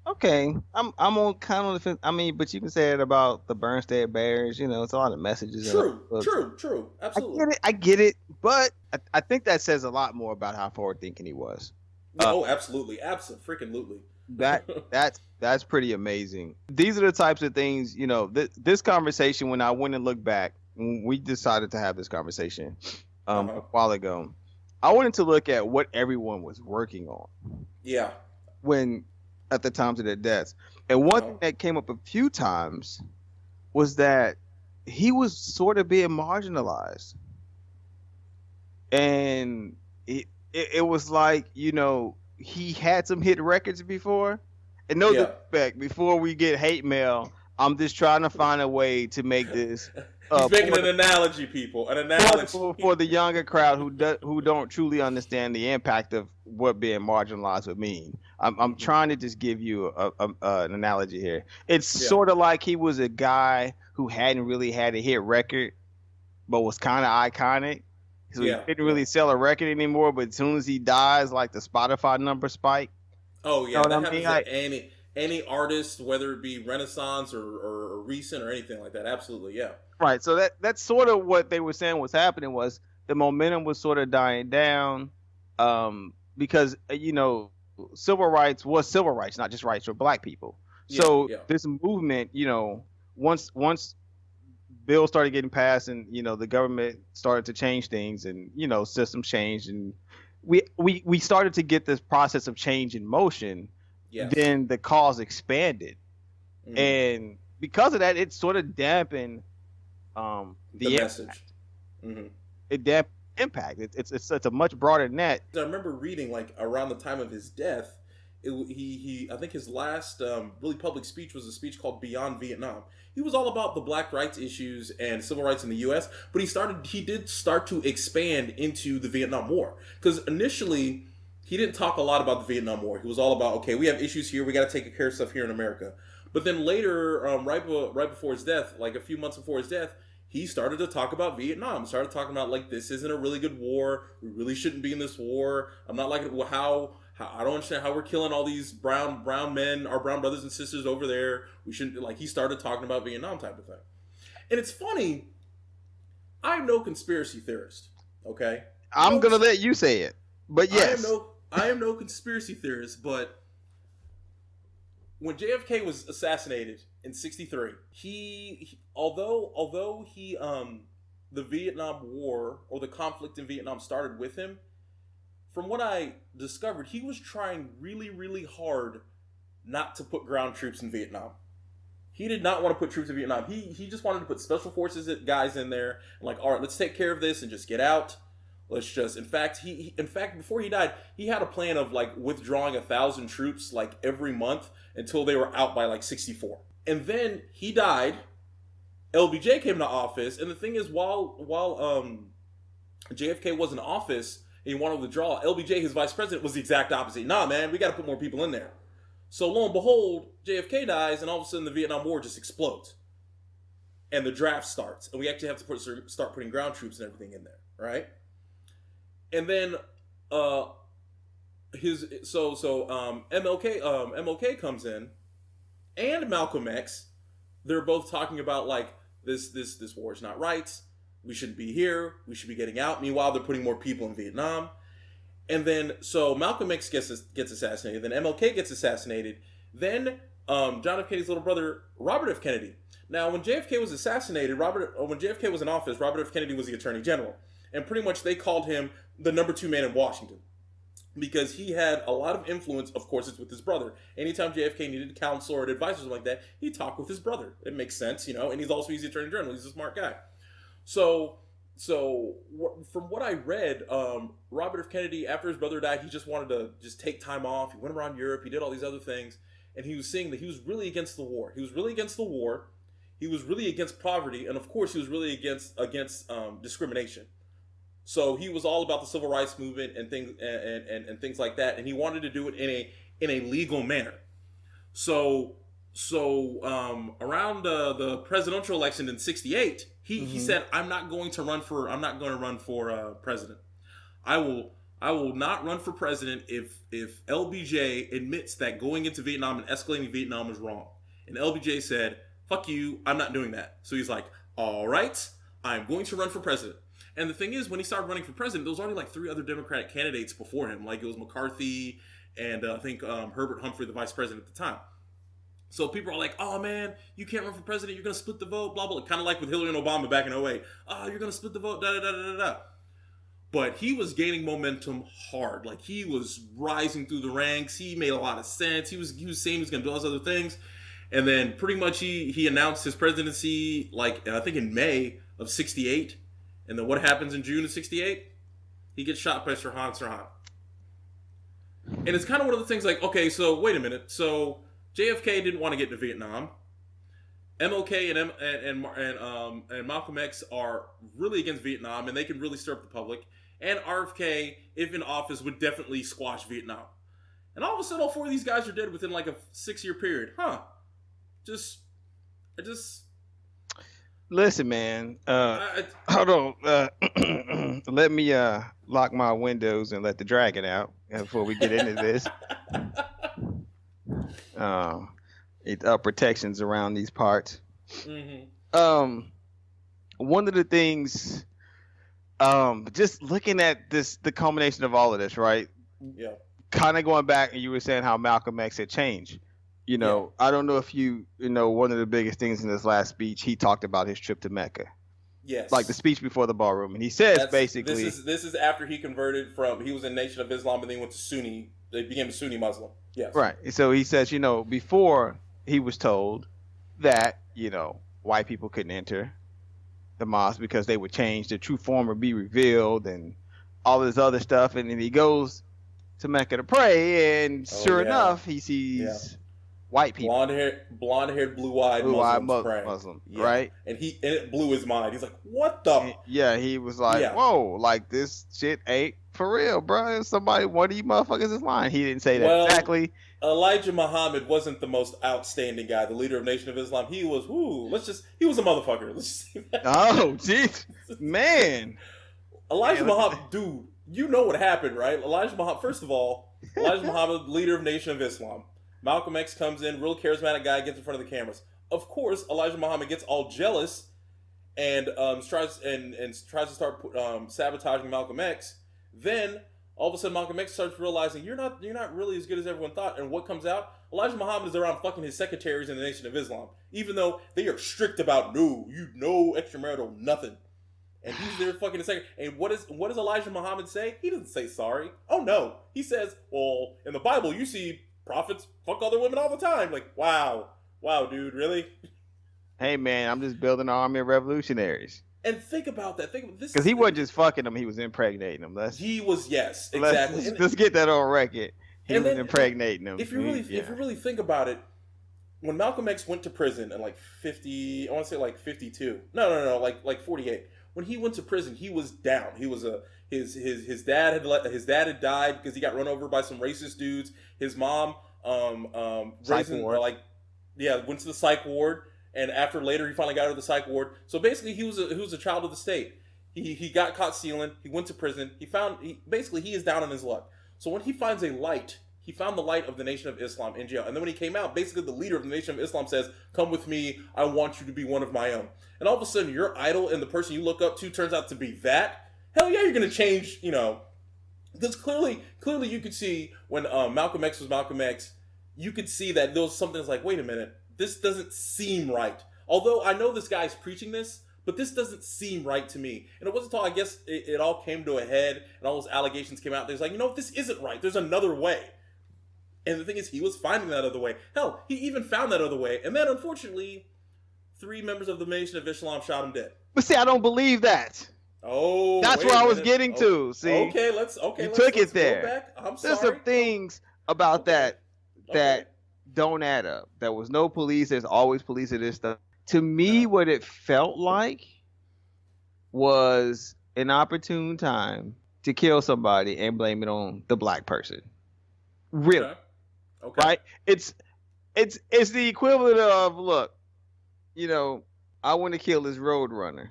okay, I'm on kind of the fence. I mean, but you can say it about the Bernstein Bears. It's a lot of messages. True. Absolutely. I get it, but I think that says a lot more about how forward thinking he was. Absolutely. Absolutely. That's pretty amazing. These are the types of things, this conversation, when I went and looked back, when we decided to have this conversation a while ago, I wanted to look at what everyone was working on. Yeah. When at the times of their deaths. And one thing that came up a few times was that he was sort of being marginalized. And it was like, he had some hit records before. And no disrespect, before we get hate mail, I'm just trying to find a way to make this. He's making an analogy, people. An analogy for the younger crowd who don't truly understand the impact of what being marginalized would mean. I'm trying to just give you an analogy here. It's sort of like he was a guy who hadn't really had a hit record, but was kind of iconic. So he didn't really sell a record anymore. But as soon as he dies, like the Spotify number spike. Oh yeah, that happens to any artist, whether it be Renaissance or recent or anything like that. Absolutely, yeah. Right. So that's sort of what they were saying was happening, was the momentum was sort of dying down, because civil rights was civil rights, not just rights for Black people. So this movement, once bills started getting passed and the government started to change things and systems changed and we started to get this process of change in motion. Yes. Then the cause expanded, and because of that, it sort of dampened the message. It dampened impact. It's a much broader net. I remember reading like around the time of his death, I think his last really public speech was a speech called Beyond Vietnam. He was all about the Black rights issues and civil rights in the U.S., but he did start to expand into the Vietnam War, because initially he didn't talk a lot about the Vietnam War. He was all about, okay, we have issues here, we got to take care of stuff here in America. But then later, right before his death, like a few months before his death, he started to talk about Vietnam. Started talking about like, this isn't a really good war. We really shouldn't be in this war. I'm not liking how I don't understand how we're killing all these brown men, our brown brothers and sisters over there. We shouldn't, like, he started talking about Vietnam type of thing. And it's funny, I'm no conspiracy theorist, okay? I'm going to let you say it, but yes. I am no conspiracy theorist, but when JFK was assassinated in '63, although the Vietnam War or the conflict in Vietnam started with him, from what I discovered, he was trying really, really hard not to put ground troops in Vietnam. He did not want to put troops in Vietnam. He just wanted to put special forces guys in there. And like, all right, let's take care of this and just get out. Let's just. In fact, before he died, he had a plan of like withdrawing 1,000 troops like every month until they were out by like 64. And then he died. LBJ came into office, and the thing is, while JFK was in office and he wanted to withdraw, LBJ, his vice president, was the exact opposite. Nah, man, we got to put more people in there. So lo and behold, JFK dies, and all of a sudden the Vietnam War just explodes, and the draft starts, and we actually have to start putting ground troops and everything in there, right? And then MLK comes in, and Malcolm X. They're both talking about like this war is not right. We shouldn't be here. We should be getting out. Meanwhile, they're putting more people in Vietnam. And then, so Malcolm X gets assassinated. Then MLK gets assassinated. Then John F. Kennedy's little brother, Robert F. Kennedy. Now, when JFK was assassinated, when JFK was in office, Robert F. Kennedy was the Attorney General. And pretty much they called him the number 2 man in Washington. Because he had a lot of influence, of course, it's with his brother. Anytime JFK needed counsel or advice or something like that, he talked with his brother. It makes sense, and he's the Attorney General. He's a smart guy. So from what I read, Robert F. Kennedy, after his brother died, he just wanted to just take time off. He went around Europe. He did all these other things. And he was saying that he was really against the war. He was really against the war. He was really against poverty. And, of course, he was really against discrimination. So he was all about the civil rights movement and things and things like that. And he wanted to do it in a legal manner. So around the presidential election in '68, he said, I'm not going to run for president. I will not run for president if LBJ admits that going into Vietnam and escalating Vietnam is wrong. And LBJ said, fuck you, I'm not doing that. So he's like, all right, I'm going to run for president. And the thing is, when he started running for president, there was already like 3 other Democratic candidates before him. Like it was McCarthy and I think Herbert Humphrey, the vice president at the time. So people are like, oh man, you can't run for president, you're going to split the vote, blah, blah. Kind of like with Hillary and Obama back in 2008. Oh, you're going to split the vote, da-da-da-da-da-da. But he was gaining momentum hard. Like he was rising through the ranks. He made a lot of sense. He was saying he was going to do all those other things. And then pretty much he announced his presidency, like I think in May of '68. And then what happens in June of '68? He gets shot by Sirhan. And it's kind of one of the things like, okay, so wait a minute. So JFK didn't want to get into Vietnam. MLK and Malcolm X are really against Vietnam, and they can really stir up the public. And RFK, if in office, would definitely squash Vietnam. And all of a sudden, all 4 of these guys are dead within like a 6-year period. Listen, man. Hold on. Let me lock my windows and let the dragon out before we get into this. Protections around these parts. Mm-hmm. One of the things, just looking at the culmination of all of this, right? Yeah. Kind of going back, and you were saying how Malcolm X had changed. Yeah. I don't know if one of the biggest things in this last speech, he talked about his trip to Mecca. Yes. Like the speech before the ballroom. And he says basically... This is after he converted he was in Nation of Islam and then he went to Sunni. They became a Sunni Muslim. Yes. Right. So he says, before he was told that, white people couldn't enter the mosque because they would change, the true form would be revealed and all this other stuff. And then he goes to Mecca to pray and sure enough, he sees... white people, blonde-haired, blue-eyed Muslims, yeah. Right? And it blew his mind. He's like, "What the?" Yeah, he was like, "Whoa, like this shit ain't for real, bro." One of you motherfuckers is lying. He didn't say that exactly. Elijah Muhammad wasn't the most outstanding guy, the leader of Nation of Islam. He was, he was a motherfucker. Let's just say that. Oh, jeez, man. Elijah Muhammad, dude, you know what happened, right? First of all, Elijah Muhammad, leader of Nation of Islam. Malcolm X comes in, real charismatic guy, gets in front of the cameras. Of course, Elijah Muhammad gets all jealous and tries to start sabotaging Malcolm X. Then all of a sudden, Malcolm X starts realizing you're not really as good as everyone thought. And what comes out? Elijah Muhammad is around fucking his secretaries in the Nation of Islam, even though they are strict about no extramarital nothing. And he's there fucking a second. And what does Elijah Muhammad say? He doesn't say sorry. Oh no, he says, well, in the Bible you see prophets fuck other women all the time. Like, wow, dude, really? Hey man, I'm just building an army of revolutionaries. And think about that. This because he wasn't just fucking them; he was impregnating them. Yes, exactly. Let's get that on record. He was impregnating them. If you really think about it, when Malcolm X went to prison in like 50, I want to say like 52. No, like 48. When he went to prison, he was down. He was his dad had died because he got run over by some racist dudes. His mom went to the psych ward, and later he finally got out of the psych ward. So basically, he was a child of the state. He got caught stealing. He went to prison. He is down on his luck. So when he finds a light, he found the light of the Nation of Islam in jail. And then when he came out, basically the leader of the Nation of Islam says, "Come with me. I want you to be one of my own." And all of a sudden, your idol and the person you look up to turns out to be that. Hell yeah, you're going to change, because clearly you could see when Malcolm X was Malcolm X, you could see that there was something that's like, wait a minute, this doesn't seem right. Although I know this guy's preaching this, but this doesn't seem right to me. And it wasn't until, I guess, it all came to a head and all those allegations came out. There's like, this isn't right. There's another way. And the thing is, he was finding that other way. Hell, he even found that other way. And then, unfortunately, 3 members of the Nation of Islam shot him dead. But see, I don't believe that. Oh, that's where I was getting to. See, let's took it there. Go back. I'm sorry. There's some things about that don't add up. There was no police. There's always police at this stuff. To me, what it felt like was an opportune time to kill somebody and blame it on the black person. Really. Okay. Right? It's the equivalent of, look, I want to kill this roadrunner.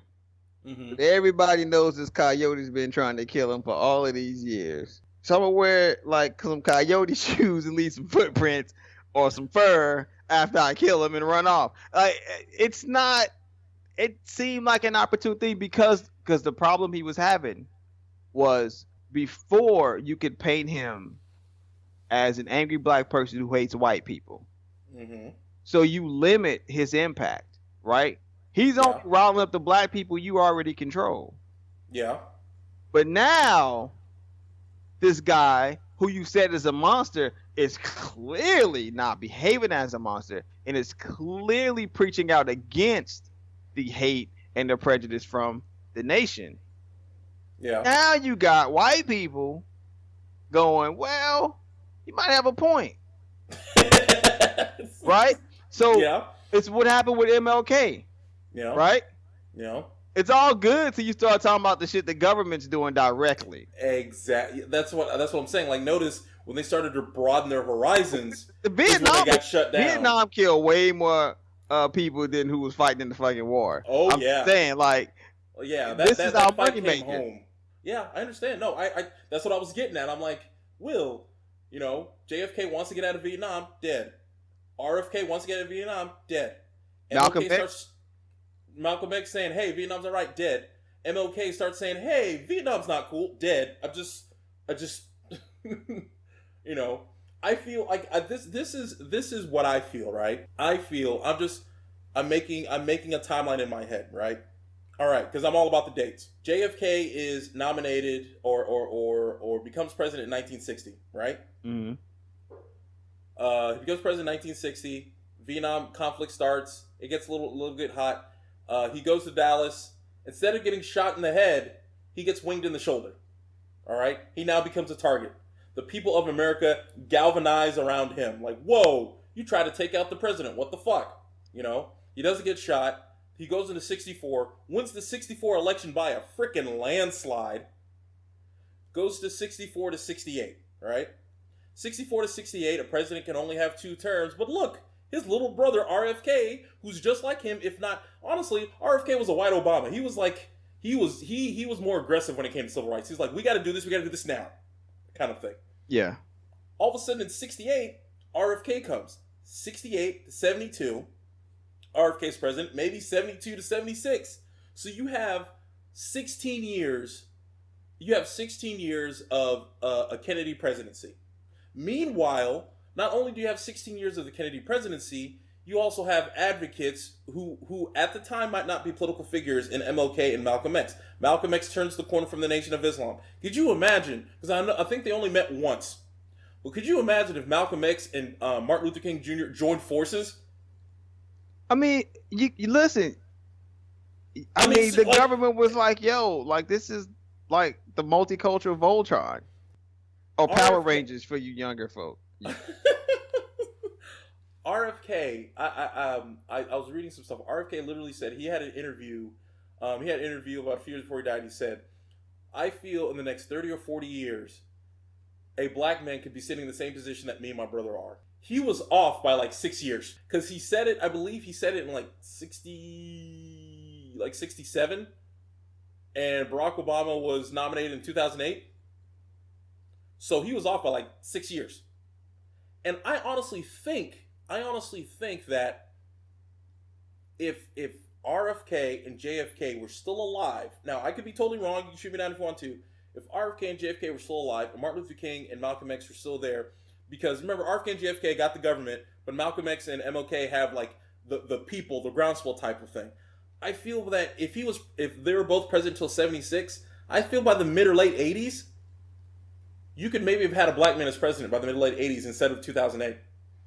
Mm-hmm. But everybody knows this coyote's been trying to kill him for all of these years. So I'm gonna wear like some coyote shoes and leave some footprints or some fur after I kill him and run off. It seemed like an opportune thing because the problem he was having was before you could paint him as an angry black person who hates white people. Mm-hmm. So you limit his impact, right? He's only riling up the black people you already control. Yeah. But now, this guy who you said is a monster is clearly not behaving as a monster and is clearly preaching out against the hate and the prejudice from the nation. Yeah. Now you got white people going, well, you might have a point. Right? So it's what happened with MLK. Yeah. Right? Yeah. It's all good till you start talking about the shit the government's doing directly. Exactly. That's what I'm saying. Like, notice when they started to broaden their horizons, Vietnam got shut down. Vietnam killed way more people than who was fighting in the fucking war. Oh, I'm saying, like, this is our money making. Home. Yeah, I understand. No, I that's what I was getting at. I'm like, Will, JFK wants to get out of Vietnam, dead. RFK wants to get out of Vietnam, dead. Malcolm X saying, hey, Vietnam's all right, dead. MLK starts saying, hey, Vietnam's not cool, dead. I just I feel like this is what I feel, right? I feel I'm making a timeline in my head, right? All right, because I'm all about the dates. JFK is nominated or becomes president in 1960, right? Mm-hmm. He becomes president in 1960. Vietnam conflict starts. It gets a little bit hot. He goes to Dallas. Instead of getting shot in the head, he gets winged in the shoulder. All right? He now becomes a target. The people of America galvanize around him. Like, whoa, you try to take out the president. What the fuck? He doesn't get shot. He goes into 64, wins the 64 election by a freaking landslide. Goes to 64 to 68, right? 64 to 68, a president can only have 2 terms. But look, his little brother, RFK, who's just like him, if not, honestly, RFK was a white Obama. He was like, he was more aggressive when it came to civil rights. He's like, we got to do this now, kind of thing. Yeah. All of a sudden in 68, RFK comes. 68 to 72, RFK's president, maybe 72 to 76. So you have 16 years. You have 16 years of a Kennedy presidency. Meanwhile, not only do you have 16 years of the Kennedy presidency, you also have advocates who at the time might not be political figures in MLK and Malcolm X. Malcolm X turns the corner from the Nation of Islam. Could you imagine? Because I think they only met once. Well, could you imagine if Malcolm X and Martin Luther King Jr. joined forces? I mean, you listen. I mean, the government was like, "Yo, like this is like the multicultural Voltron or Power Rangers for you younger folk." RFK, I was reading some stuff. RFK literally said he had an interview. He had an interview about a few years before he died. He said, "I feel in the next 30 or 40 years, a black man could be sitting in the same position that me and my brother are." He was off by like 6 years because he said it. I believe he said it in like 67, and Barack Obama was nominated in 2008. So he was off by like 6 years, and I honestly think that if RFK and JFK were still alive, now I could be totally wrong. You can shoot me down if you want to. If RFK and JFK were still alive, and Martin Luther King and Malcolm X were still there, because remember RFK and JFK got the government, but Malcolm X and MLK have like the people, the groundswell type of thing. I feel that if they were both president until 76, I feel by the mid or late 80s, you could maybe have had a black man as president by the mid or late 80s instead of 2008.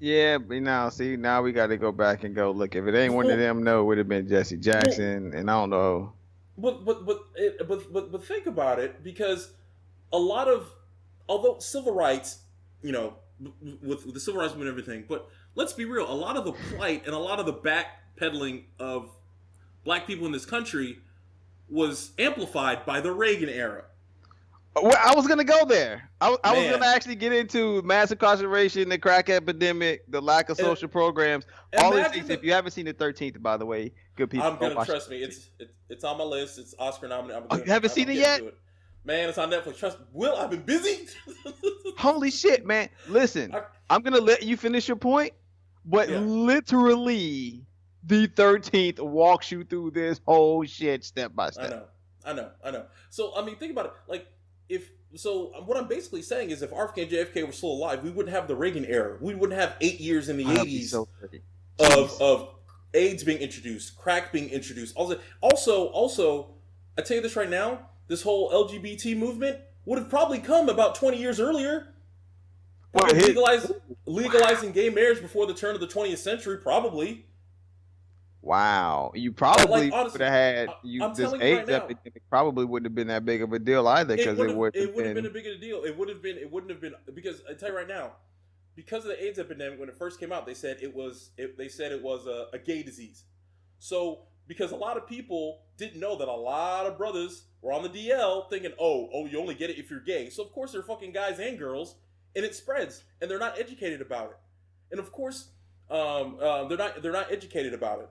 Yeah, but now we got to go back and go look. If it ain't one of them, no, it would have been Jesse Jackson, and I don't know. But think about it, because although civil rights, with the civil rights movement and everything, but let's be real, a lot of the plight and a lot of the backpedaling of black people in this country was amplified by the Reagan era. Well, I was going to go there. I was going to actually get into mass incarceration, the crack epidemic, the lack of social programs. All these things. If you haven't seen the 13th, by the way, good people. I'm going to trust me. It's on my list. It's Oscar nominated. You haven't seen it yet? Man, it's on Netflix. Trust me. Will, I've been busy. Holy shit, man. Listen, I'm going to let you finish your point, but literally the 13th walks you through this whole shit step by step. I know. So, I mean, think about it. Like, what I'm basically saying is if RFK and JFK were still alive, we wouldn't have the Reagan era. We wouldn't have 8 years in the 80s of AIDS being introduced, crack being introduced. Also, I tell you this right now, this whole LGBT movement would have probably come about 20 years earlier. Legalizing gay marriage before the turn of the 20th century, probably. Wow, you probably would have had this AIDS epidemic. Probably wouldn't have been that big of a deal either, because it wouldn't have been a big of a deal. It wouldn't have been because I tell you right now, because of the AIDS epidemic when it first came out, they said it was a gay disease. So because a lot of people didn't know that a lot of brothers were on the DL thinking, oh, you only get it if you're gay. So of course they're fucking guys and girls, and it spreads, and they're not educated about it. And of course, they're not educated about it.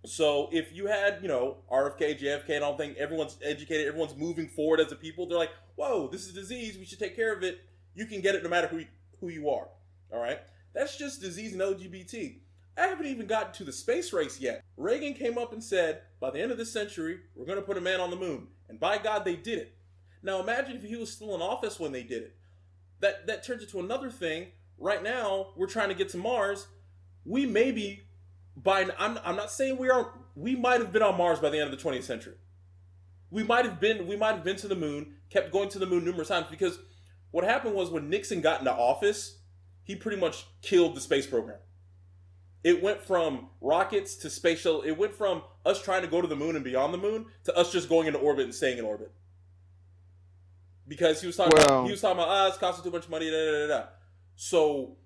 So if you had, RFK, JFK, and all things, everyone's educated, everyone's moving forward as a people, they're like, whoa, this is a disease, we should take care of it. You can get it no matter who you are. All right? That's just disease and LGBT. I haven't even gotten to the space race yet. Reagan came up and said, by the end of this century, we're going to put a man on the moon. And by God, they did it. Now imagine if he was still in office when they did it. That turns into another thing. Right now, we're trying to get to Mars. We may be... I'm not saying we might have been on Mars by the end of the 20th century. We might have been to the moon, kept going to the moon numerous times, because what happened was when Nixon got into office, he pretty much killed the space program. It went from rockets to space shuttle. It went from us trying to go to the moon and beyond the moon to us just going into orbit and staying in orbit. Because he was talking about it's costing too much money, So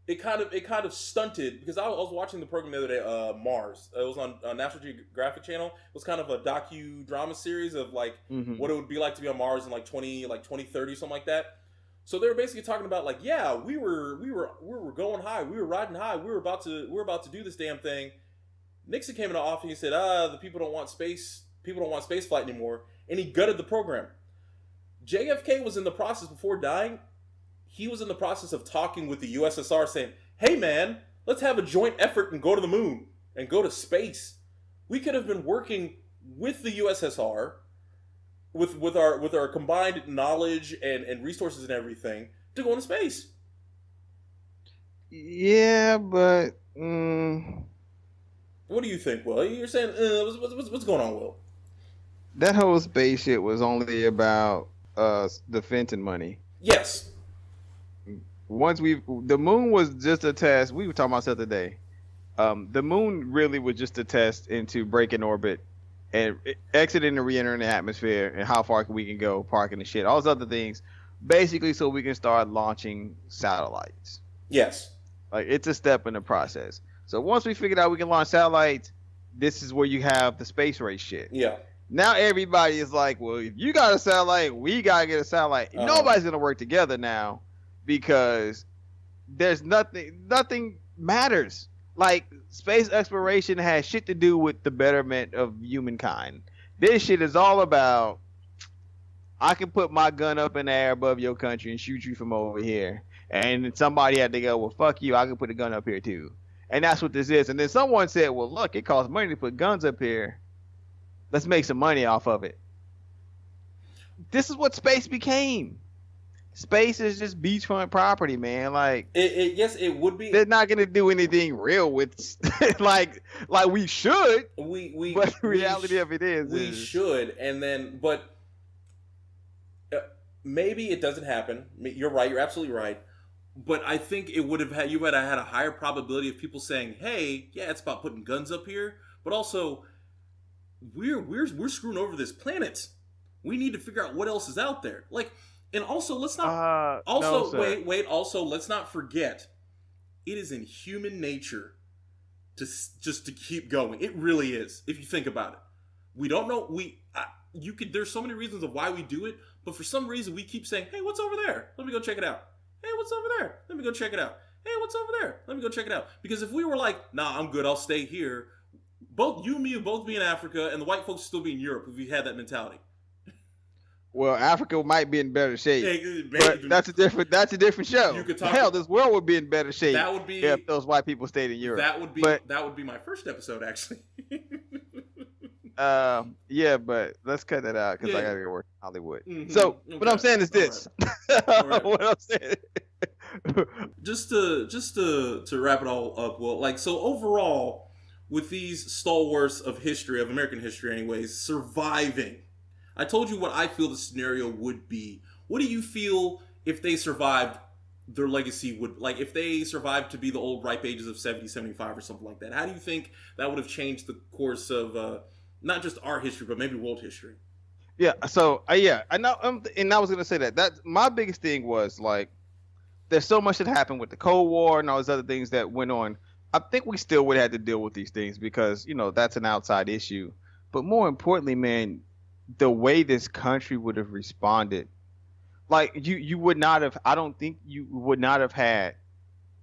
It kind of stunted, because I was watching the program the other day, Mars. It was on National Geographic Channel. It was kind of a docu-drama series of what it would be like to be on Mars in 2030, something like that. So they were basically talking about we were going high, we were riding high, we were about to do this damn thing. Nixon came into office and he said, the people don't want space flight anymore, and he gutted the program. JFK was in the process before dying. He was in the process of talking with the USSR saying, hey man, let's have a joint effort and go to the moon and go to space. We could have been working with the USSR with our combined knowledge and resources and everything to go into space. Yeah, but what do you think, Will? You're saying what's going on, Will? That whole space shit was only about the Fenton money. Yes. the moon was just a test. We were talking about that today. The moon really was just a test into breaking orbit and exiting and re-entering the atmosphere and how far we can go, parking and shit, all those other things, basically so we can start launching satellites. Yes. Like, it's a step in the process. So once we figured out we can launch satellites, this is where you have the space race shit. Yeah. Now everybody is like, well, if you got a satellite, we got to get a satellite. Nobody's going to work together now because there's nothing matters. Like, space exploration has shit to do with the betterment of humankind. This shit is all about, I can put my gun up in the air above your country and shoot you from over here. And somebody had to go, well, fuck you, I can put a gun up here too. And that's what this is. And then someone said, well, look, it costs money to put guns up here. Let's make some money off of it. This is what space became. Space is just beachfront property, man. Like, yes, it would be. They're not gonna do anything real with, like we should. But the reality of it is, we should. And then, but maybe it doesn't happen. You're right. You're absolutely right. But I think it would have had a higher probability of people saying, "Hey, yeah, it's about putting guns up here," but also we're screwing over this planet. We need to figure out what else is out there. Like, and also let's not. Wait. Also, let's not forget, it is in human nature to keep going. It really is. If you think about it, we don't know. There's so many reasons of why we do it, but for some reason we keep saying, "Hey, what's over there? Let me go check it out. Hey, what's over there? Let me go check it out. Hey, what's over there? Let me go check it out." Because if we were like, "Nah, I'm good. I'll stay here," both you and me would both be in Africa, and the white folks would still be in Europe if we had that mentality. Well, Africa might be in better shape, but that's a different show. You could talk. Hell, this world would be in better shape. That would be if those white people stayed in Europe. That would be my first episode, actually. Yeah, but let's cut that out because I gotta go work in Hollywood. Mm-hmm. So what I'm saying is this. Right. What I'm saying. just to wrap it all up. Well, like, so overall, with these stalwarts of history, of American history, anyways, surviving. I told you what I feel the scenario would be. What do you feel if they survived? Their legacy would, like, if they survived to be the old ripe ages of 70, 75 or something like that. How do you think that would have changed the course of not just our history, but maybe world history? Yeah. So I know, and I was gonna say that my biggest thing was, like, there's so much that happened with the Cold War and all those other things that went on. I think we still would have had to deal with these things because, you know, that's an outside issue. But more importantly, man, the way this country would have responded, like, you would not have. I don't think you would not have had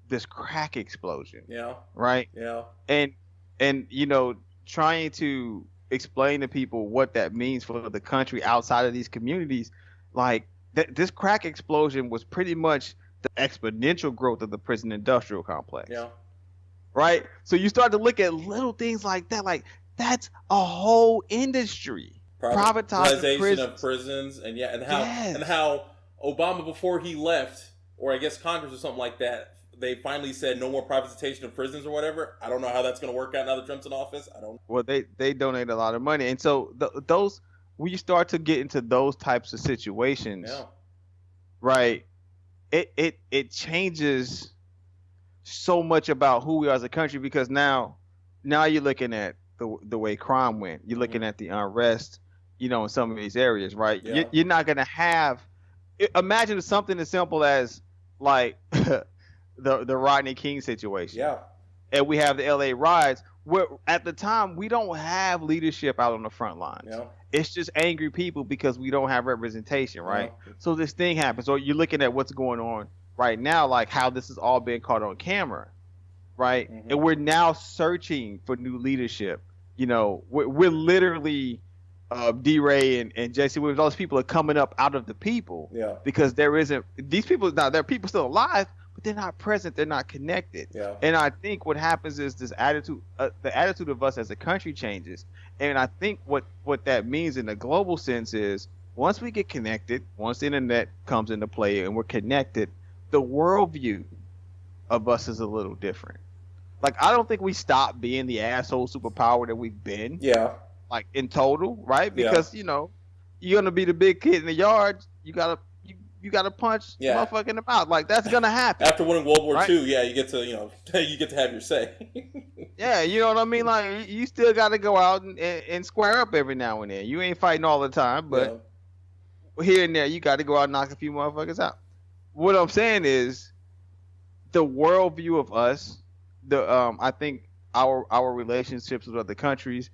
this crack explosion. Yeah. Right. Yeah. And you know, trying to explain to people what that means for the country outside of these communities, like this crack explosion was pretty much the exponential growth of the prison industrial complex. Yeah. Right. So you start to look at little things like that, like that's a whole industry. Privatization of prisons, and how Obama, before he left, or I guess Congress or something like that, they finally said no more privatization of prisons or whatever. I don't know how that's going to work out now that Trump's in office. I don't know. Well, they donate a lot of money, and so those, when you start to get into those types of situations, right, it changes so much about who we are as a country, because now you're looking at the way crime went. You're looking at the unrest, you know, in some of these areas, right? Yeah. You're not going to have. Imagine something as simple as, like, the Rodney King situation. Yeah. And we have the LA riots, where at the time we don't have leadership out on the front lines. Yeah. It's just angry people because we don't have representation, right? Yeah. So this thing happens. So you're looking at what's going on right now, like how this is all being caught on camera, right? Mm-hmm. And we're now searching for new leadership. You know, we're literally D-Ray and Jesse Williams, all those people are coming up out of the people. Yeah. Because there isn't, these people, now there are people still alive, but they're not present, they're not connected. Yeah. And I think what happens is this attitude, the attitude of us as a country changes. And I think what that means in a global sense is, once we get connected, once the internet comes into play and we're connected, the worldview of us is a little different. Like, I don't think we stop being the asshole superpower that we've been. Yeah. Like, in total, right? Because, you know, you're going to be the big kid in the yard. You you got to punch Yeah. motherfucker in the mouth. Like, that's gonna happen. After winning World War Right? II, yeah, you get to you get to have your say. Yeah, you know what I mean. Like, you still got to go out and square up every now and then. You ain't fighting all the time, but here and there, you got to go out and knock a few motherfuckers out. What I'm saying is, the worldview of us, I think our relationships with other countries,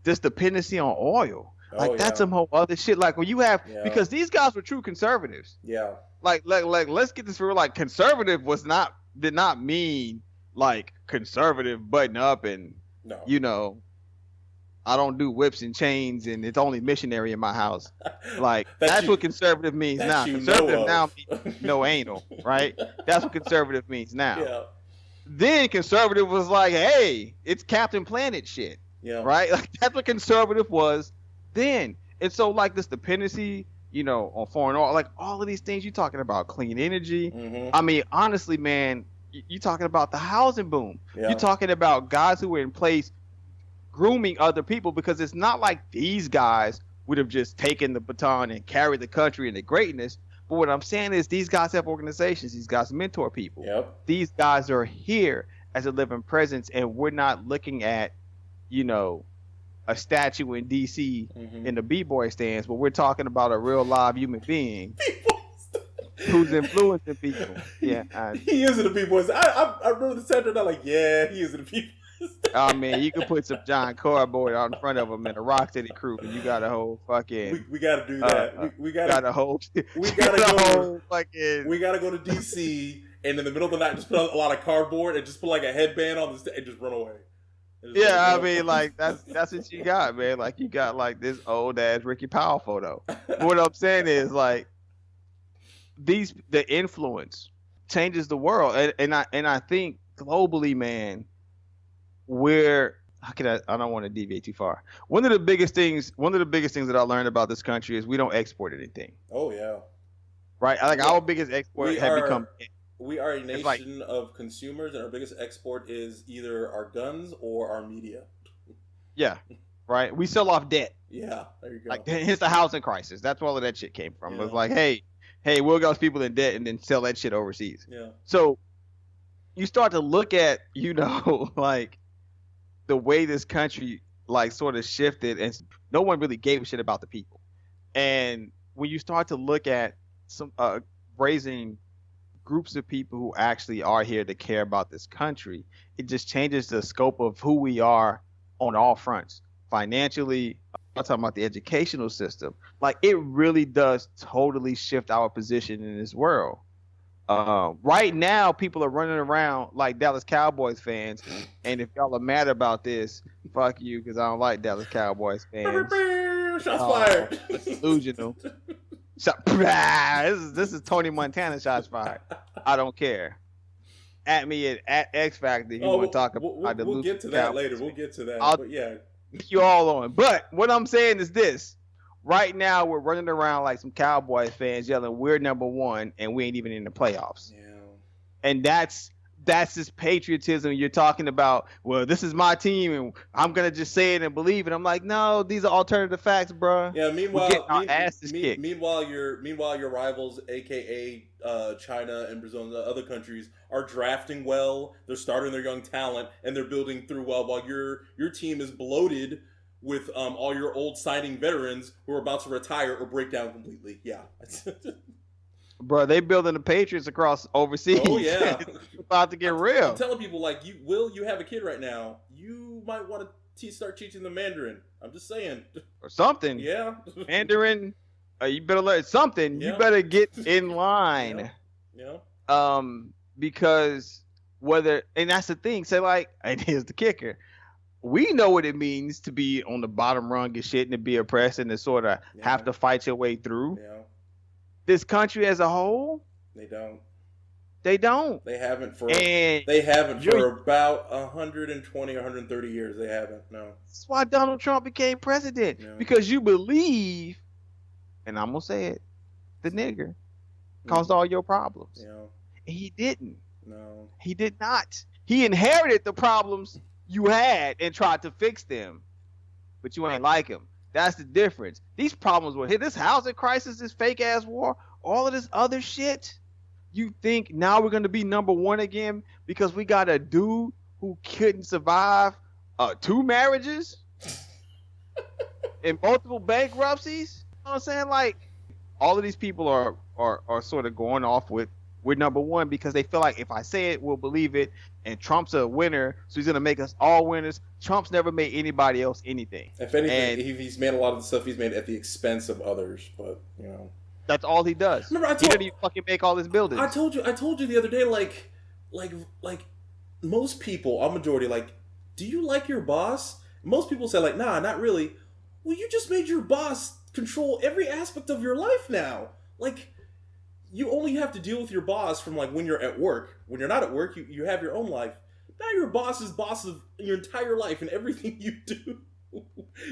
this dependency on oil, like that's some whole other shit. Like when you have, because these guys were true conservatives. Yeah. Like let's get this real. Like conservative did not mean like conservative button up and I don't do whips and chains and it's only missionary in my house. Like that's what conservative means now. Conservative now means no anal, right? That's what conservative means now. Yeah. Then conservative was like, hey, it's Captain Planet shit. Yeah. Right? Like that's what conservative was then. And so like this dependency, on foreign oil, like all of these things you're talking about, clean energy. Mm-hmm. I mean, honestly, man, you're talking about the housing boom. Yeah. You're talking about guys who were in place grooming other people, because it's not like these guys would have just taken the baton and carried the country into greatness. But what I'm saying is these guys have organizations. These guys mentor people. Yep. These guys are here as a living presence, and we're not looking at, a statue in D.C. in the B-boy stands, but we're talking about a real live human being who's influencing people. Yeah, he is in the B-boys. I remember the center. I'm like, yeah, he is in the B-boys. I mean, you can put some John Cardboard out in front of him in a Rock City crew, and you got a whole fucking. We got to do that. We got a whole. We got to go. Fucking. We got to go to DC, and in the middle of the night, just put a lot of cardboard and just put like a headband on the stage and just run away. Yeah, I mean, like that's what you got, man. Like you got like this old ass Ricky Powell photo. What I'm saying is like the influence changes the world, and I think globally, man, I don't want to deviate too far. One of the biggest things that I learned about this country is we don't export anything. Oh yeah. Right? Like our biggest export become. We are a nation of consumers, and our biggest export is either our guns or our media. Yeah, right. We sell off debt. Yeah, there you go. Like it's the housing crisis. That's where all of that shit came from. It was like, hey, we'll get people in debt and then sell that shit overseas. Yeah. So you start to look at, like the way this country like sort of shifted, and no one really gave a shit about the people. And when you start to look at some raising groups of people who actually are here to care about this country, it just changes the scope of who we are on all fronts. Financially, I'm talking about the educational system. Like it really does totally shift our position in this world. Right now, people are running around like Dallas Cowboys fans, and if y'all are mad about this, fuck you, because I don't like Dallas Cowboys fans. Shots fired. Delusional. This is Tony Montana shots fired. I don't care. At me at X Factor, you want to talk about we'll get to that later. We'll get to that. But yeah, you all on. But what I'm saying is this: right now, we're running around like some Cowboy fans yelling, "We're number one," and we ain't even in the playoffs. Yeah. And that's this patriotism you're talking about. Well, this is my team, and I'm gonna just say it and believe it. I'm like, no, these are alternative facts, bro. Yeah. Meanwhile, kicked. Meanwhile, your rivals, aka China and Brazil and the other countries, are drafting well. They're starting their young talent, and they're building through well. While your team is bloated with all your old signing veterans who are about to retire or break down completely. Yeah. Bro, they building the Patriots across overseas. Oh yeah, it's about to get real. I'm telling people like, you have a kid right now. You might want to start teaching them Mandarin. I'm just saying. Or something. Yeah. Mandarin. You better learn something. Yeah. You better get in line. Yeah. Because and that's the thing. Say like, and here's the kicker. We know what it means to be on the bottom rung of shit and to be oppressed and to sort of have to fight your way through. Yeah. This country as a whole, they don't. They haven't for about 120 or 130 years. They haven't. No. That's why Donald Trump became president, because you believe, and I'm gonna say it, the nigger caused all your problems. Yeah. And he didn't. No. He did not. He inherited the problems you had and tried to fix them, but you ain't like him. That's the difference. These problems were here. This housing crisis, this fake ass war, all of this other shit, you think now we're going to be number one again because we got a dude who couldn't survive 2 marriages and multiple bankruptcies? You know what I'm saying? Like, all of these people are sort of going off with we're number one because they feel like if I say it, we'll believe it. And Trump's a winner, so he's going to make us all winners. Trump's never made anybody else anything. If anything, he's made a lot of the stuff he's made at the expense of others, but, you know. That's all he does. Remember, he didn't even fucking make all his buildings. I told you the other day, like most people, a majority, like, do you like your boss? Most people say, like, nah, not really. Well, you just made your boss control every aspect of your life now. Like, you only have to deal with your boss from, like, when you're at work. When you're not at work, you have your own life. Now your boss is boss of your entire life and everything you do.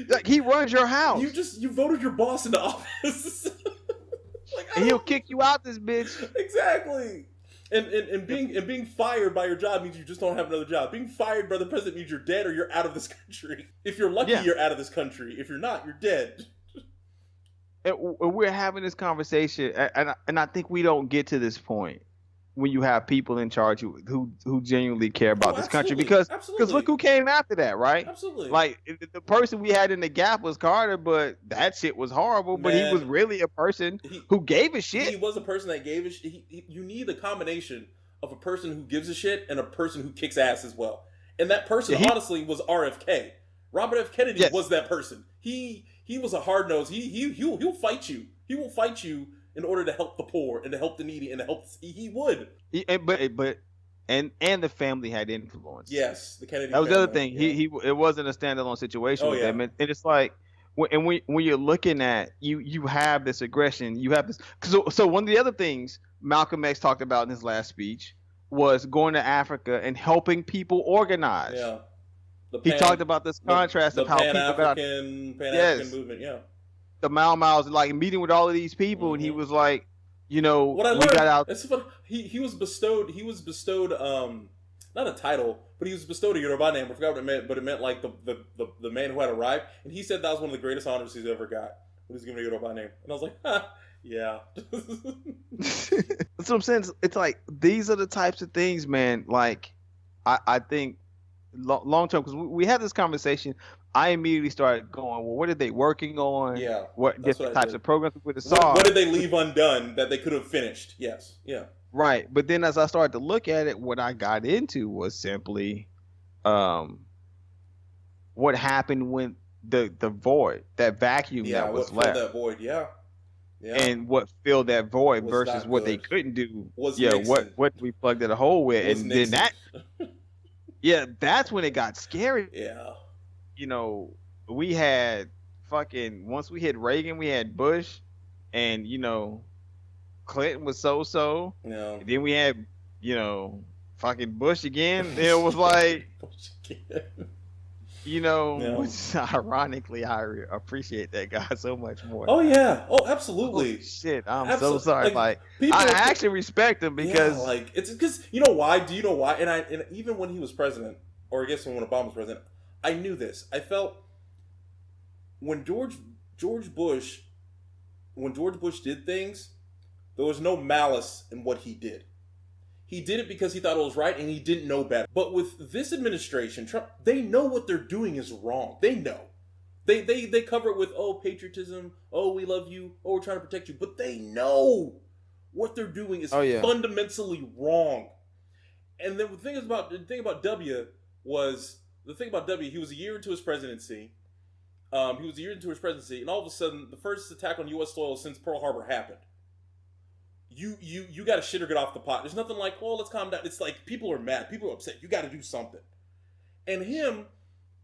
Like, he runs your house. You voted your boss into office. Like, and he'll kick you out this bitch. Exactly. And being fired by your job means you just don't have another job. Being fired by the president means you're dead or you're out of this country. If you're lucky, you're out of this country. If you're not, you're dead. And we're having this conversation, and I think we don't get to this point when you have people in charge who genuinely care about this country. Because look who came after that, right? Absolutely. Like, the person we had in the gap was Carter, but that shit was horrible. Man, but he was really a person who gave a shit. He was a person that gave a shit. You need a combination of a person who gives a shit and a person who kicks ass as well. And that person, honestly, was RFK. Robert F. Kennedy was that person. He was a hard nose. He'll fight you. He will fight you in order to help the poor and to help the needy and to help. He would. And the family had influence. Yes, the Kennedy. That was family. the other thing. Yeah. It wasn't a standalone situation with them, and it's like when you're looking at you have this aggression. You have this. So one of the other things Malcolm X talked about in his last speech was going to Africa and helping people organize. Yeah. He talked about this contrast of how people got Pan-African movement, yeah. The Mau Mau's like meeting with all of these people, and he was like, you know, what I learned, we got out. It's funny. He was bestowed not a title, but he was bestowed a Yoruba name. I forgot what it meant, but it meant like the man who had arrived, and he said that was one of the greatest honors he's ever got. When he's given a Yoruba name, and I was like, yeah. That's what I'm saying. It's like these are the types of things, man. Like I think. Long term, because we had this conversation, I immediately started going, well, what are they working on? Yeah. What different types of programs we could solve? What did they leave undone that they could have finished? Yes. Yeah. Right. But then as I started to look at it, what I got into was simply what happened when the void, that vacuum that was left. That void, yeah. And what filled that void versus what they couldn't do. What we plugged in a hole with. And then that yeah, that's when it got scary. Yeah. You know, we had once we hit Reagan, we had Bush, and, you know, Clinton was so-so. Yeah. And then we had, you know, fucking Bush again. It was like, you know, which ironically, I appreciate that guy so much more. Oh, yeah. Oh, absolutely. Holy shit. I'm so sorry. Like people, I actually respect him because. Yeah, like, it's because, you know why? Do you know why? And even when he was president, or I guess when Obama was president, I knew this. I felt when George Bush did things, there was no malice in what he did. He did it because he thought it was right and he didn't know better. But with this administration, Trump, they know what they're doing is wrong. They know. They cover it with, oh, patriotism, oh, we love you, oh, we're trying to protect you. But they know what they're doing is fundamentally wrong. And then the thing about W, he was a year into his presidency. And all of a sudden, the first attack on U.S. soil since Pearl Harbor happened. You got to shit or get off the pot. There's nothing like, oh, let's calm down. It's like people are mad. People are upset. You got to do something. And him,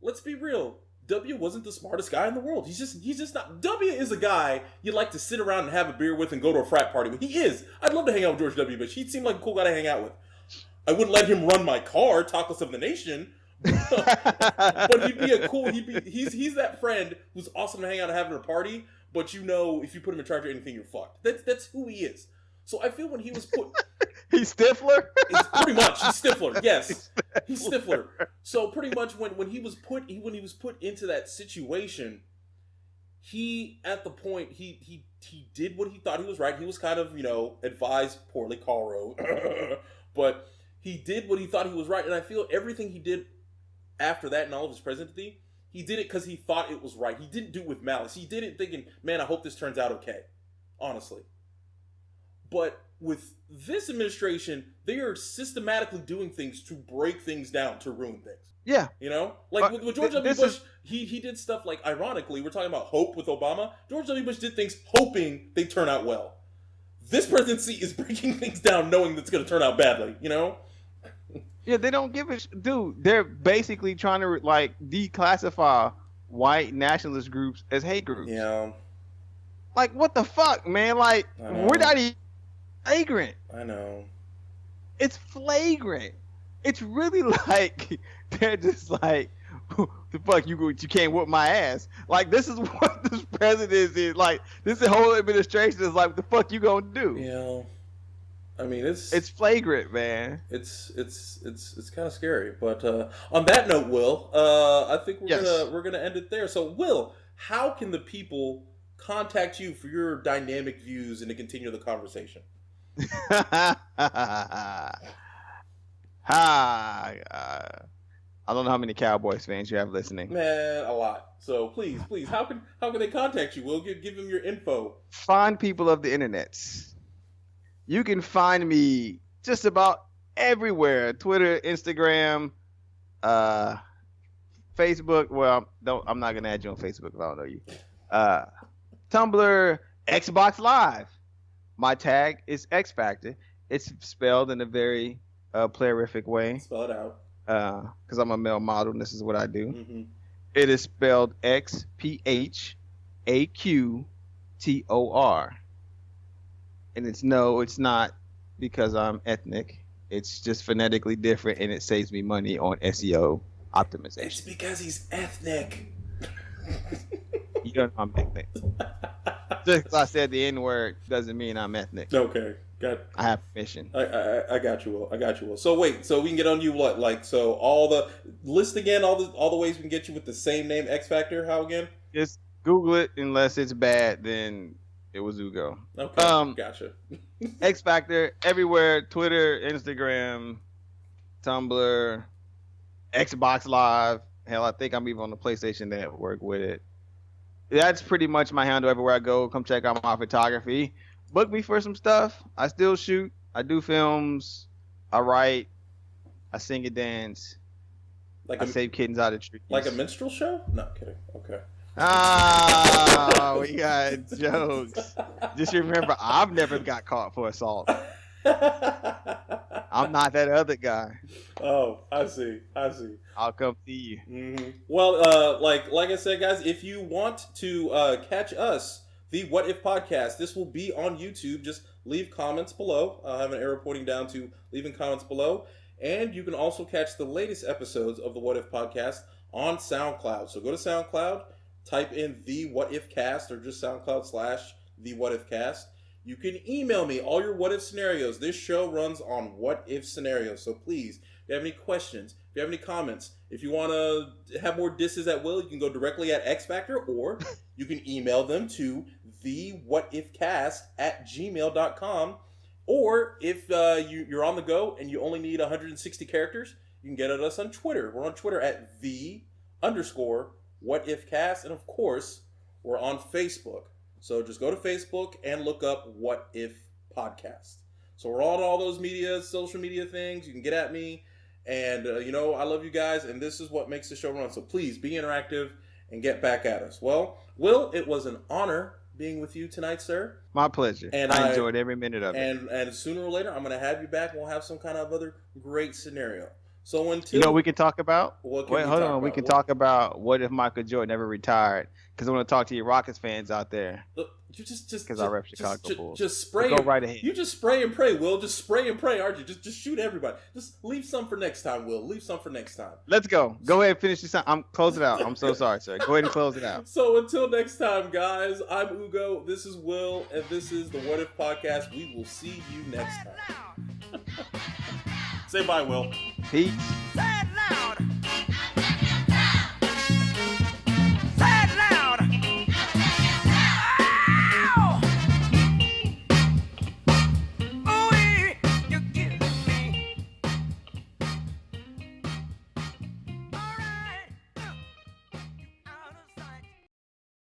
let's be real. W wasn't the smartest guy in the world. He's just not. W is a guy you'd like to sit around and have a beer with and go to a frat party with. He is. I'd love to hang out with George W. Bush. He'd seem like a cool guy to hang out with. I wouldn't let him run my car, talk less of the nation. But he'd be a cool. He's that friend who's awesome to hang out and have at a party. But you know, if you put him in charge of anything, you're fucked. That's who he is. So I feel when he was put... He's Stifler? Pretty much. He's Stifler. Yes. He's Stifler. So pretty much when he was put into that situation, he at the point he did what he thought he was right. He was kind of, advised poorly, Karl wrote, but he did what he thought he was right. And I feel everything he did after that in all of his presidency, he did it because he thought it was right. He didn't do it with malice. He did it thinking, man, I hope this turns out okay. Honestly. But with this administration, they are systematically doing things to break things down, to ruin things. Yeah. With George W. Bush, he did stuff like, ironically, we're talking about hope with Obama. George W. Bush did things hoping they turn out well. This presidency is breaking things down knowing that it's going to turn out badly, Yeah, they don't give a dude. They're basically trying to declassify white nationalist groups as hate groups. Yeah. Like, what the fuck, man? Like, we're not even flagrant. I know. It's flagrant. It's really like they're just like, the fuck you can't whoop my ass. Like, this is what this president is like. This whole administration is like, what the fuck you gonna do? Yeah. I mean, it's flagrant, man. It's kind of scary. But on that note, Will, I think we're gonna end it there. So, Will, how can the people contact you for your dynamic views and to continue the conversation? I don't know how many Cowboys fans you have listening. Man, a lot. So please, how can they contact you? Will, give them your info. Find people of the internet. You can find me just about everywhere: Twitter, Instagram, Facebook. Well, I'm not gonna add you on Facebook if I don't know you. Tumblr, Xbox Live. My tag is X Factor. It's spelled in a very playerific way. Spell it out. Because I'm a male model and this is what I do. Mm-hmm. It is spelled XPHAQTOR. And it's not because I'm ethnic. It's just phonetically different and it saves me money on SEO optimization. It's because he's ethnic. You don't know I'm ethnic. Just because I said the N-word doesn't mean I'm ethnic. Okay. I have permission. I got you, Will. So wait, so we can get on you what? List again all the ways we can get you with the same name, X Factor. How again? Just Google it. Unless it's bad, then it was Ugo. Okay, gotcha. X Factor everywhere: Twitter, Instagram, Tumblr, Xbox Live. Hell, I think I'm even on the PlayStation Network with it. That's pretty much my handle everywhere I go. Come check out my photography. Book me for some stuff. I still shoot. I do films. I write. I sing and dance. I save kittens out of trees. Like a minstrel show? No, kidding. Okay. We got jokes. Just remember, I've never got caught for assault. I'm not that other guy. Oh, I see. I'll come see you. Mm-hmm. Well, like I said, guys, if you want to catch us, the What If Podcast, this will be on YouTube. Just leave comments below. I have an arrow pointing down to leaving comments below. And you can also catch the latest episodes of the What If Podcast on SoundCloud. So go to SoundCloud, type in the What If Cast, or just SoundCloud / the What If Cast. You can email me all your what if scenarios. This show runs on what if scenarios. So please, if you have any questions, if you have any comments, if you want to have more disses at Will, you can go directly at X Factor, or you can email them to thewhatifcast@gmail.com. Or if you're on the go and you only need 160 characters, you can get at us on Twitter. We're on Twitter at _whatifcast. And of course, we're on Facebook. So just go to Facebook and look up What If Podcast. So we're on all those social media things. You can get at me. And, I love you guys. And this is what makes the show run. So please be interactive and get back at us. Well, Will, it was an honor being with you tonight, sir. My pleasure. And I enjoyed every minute of it. And sooner or later, I'm going to have you back and we'll have some kind of other great scenario. So until... we can talk about? We can talk about what if Michael Jordan never retired. Because I want to talk to you Rockets fans out there. Look, you just because I rep Chicago Bulls. Just spray. Go right ahead. You just spray and pray, Will. Just spray and pray, aren't you? Just shoot everybody. Just leave some for next time, Will. Leave some for next time. Let's go. Go ahead and finish this. Close it out. I'm so sorry, sir. Go ahead and close it out. So until next time, guys, I'm Ugo. This is Will, and this is the What If Podcast. We will see you next time. Say bye, Will. Peace.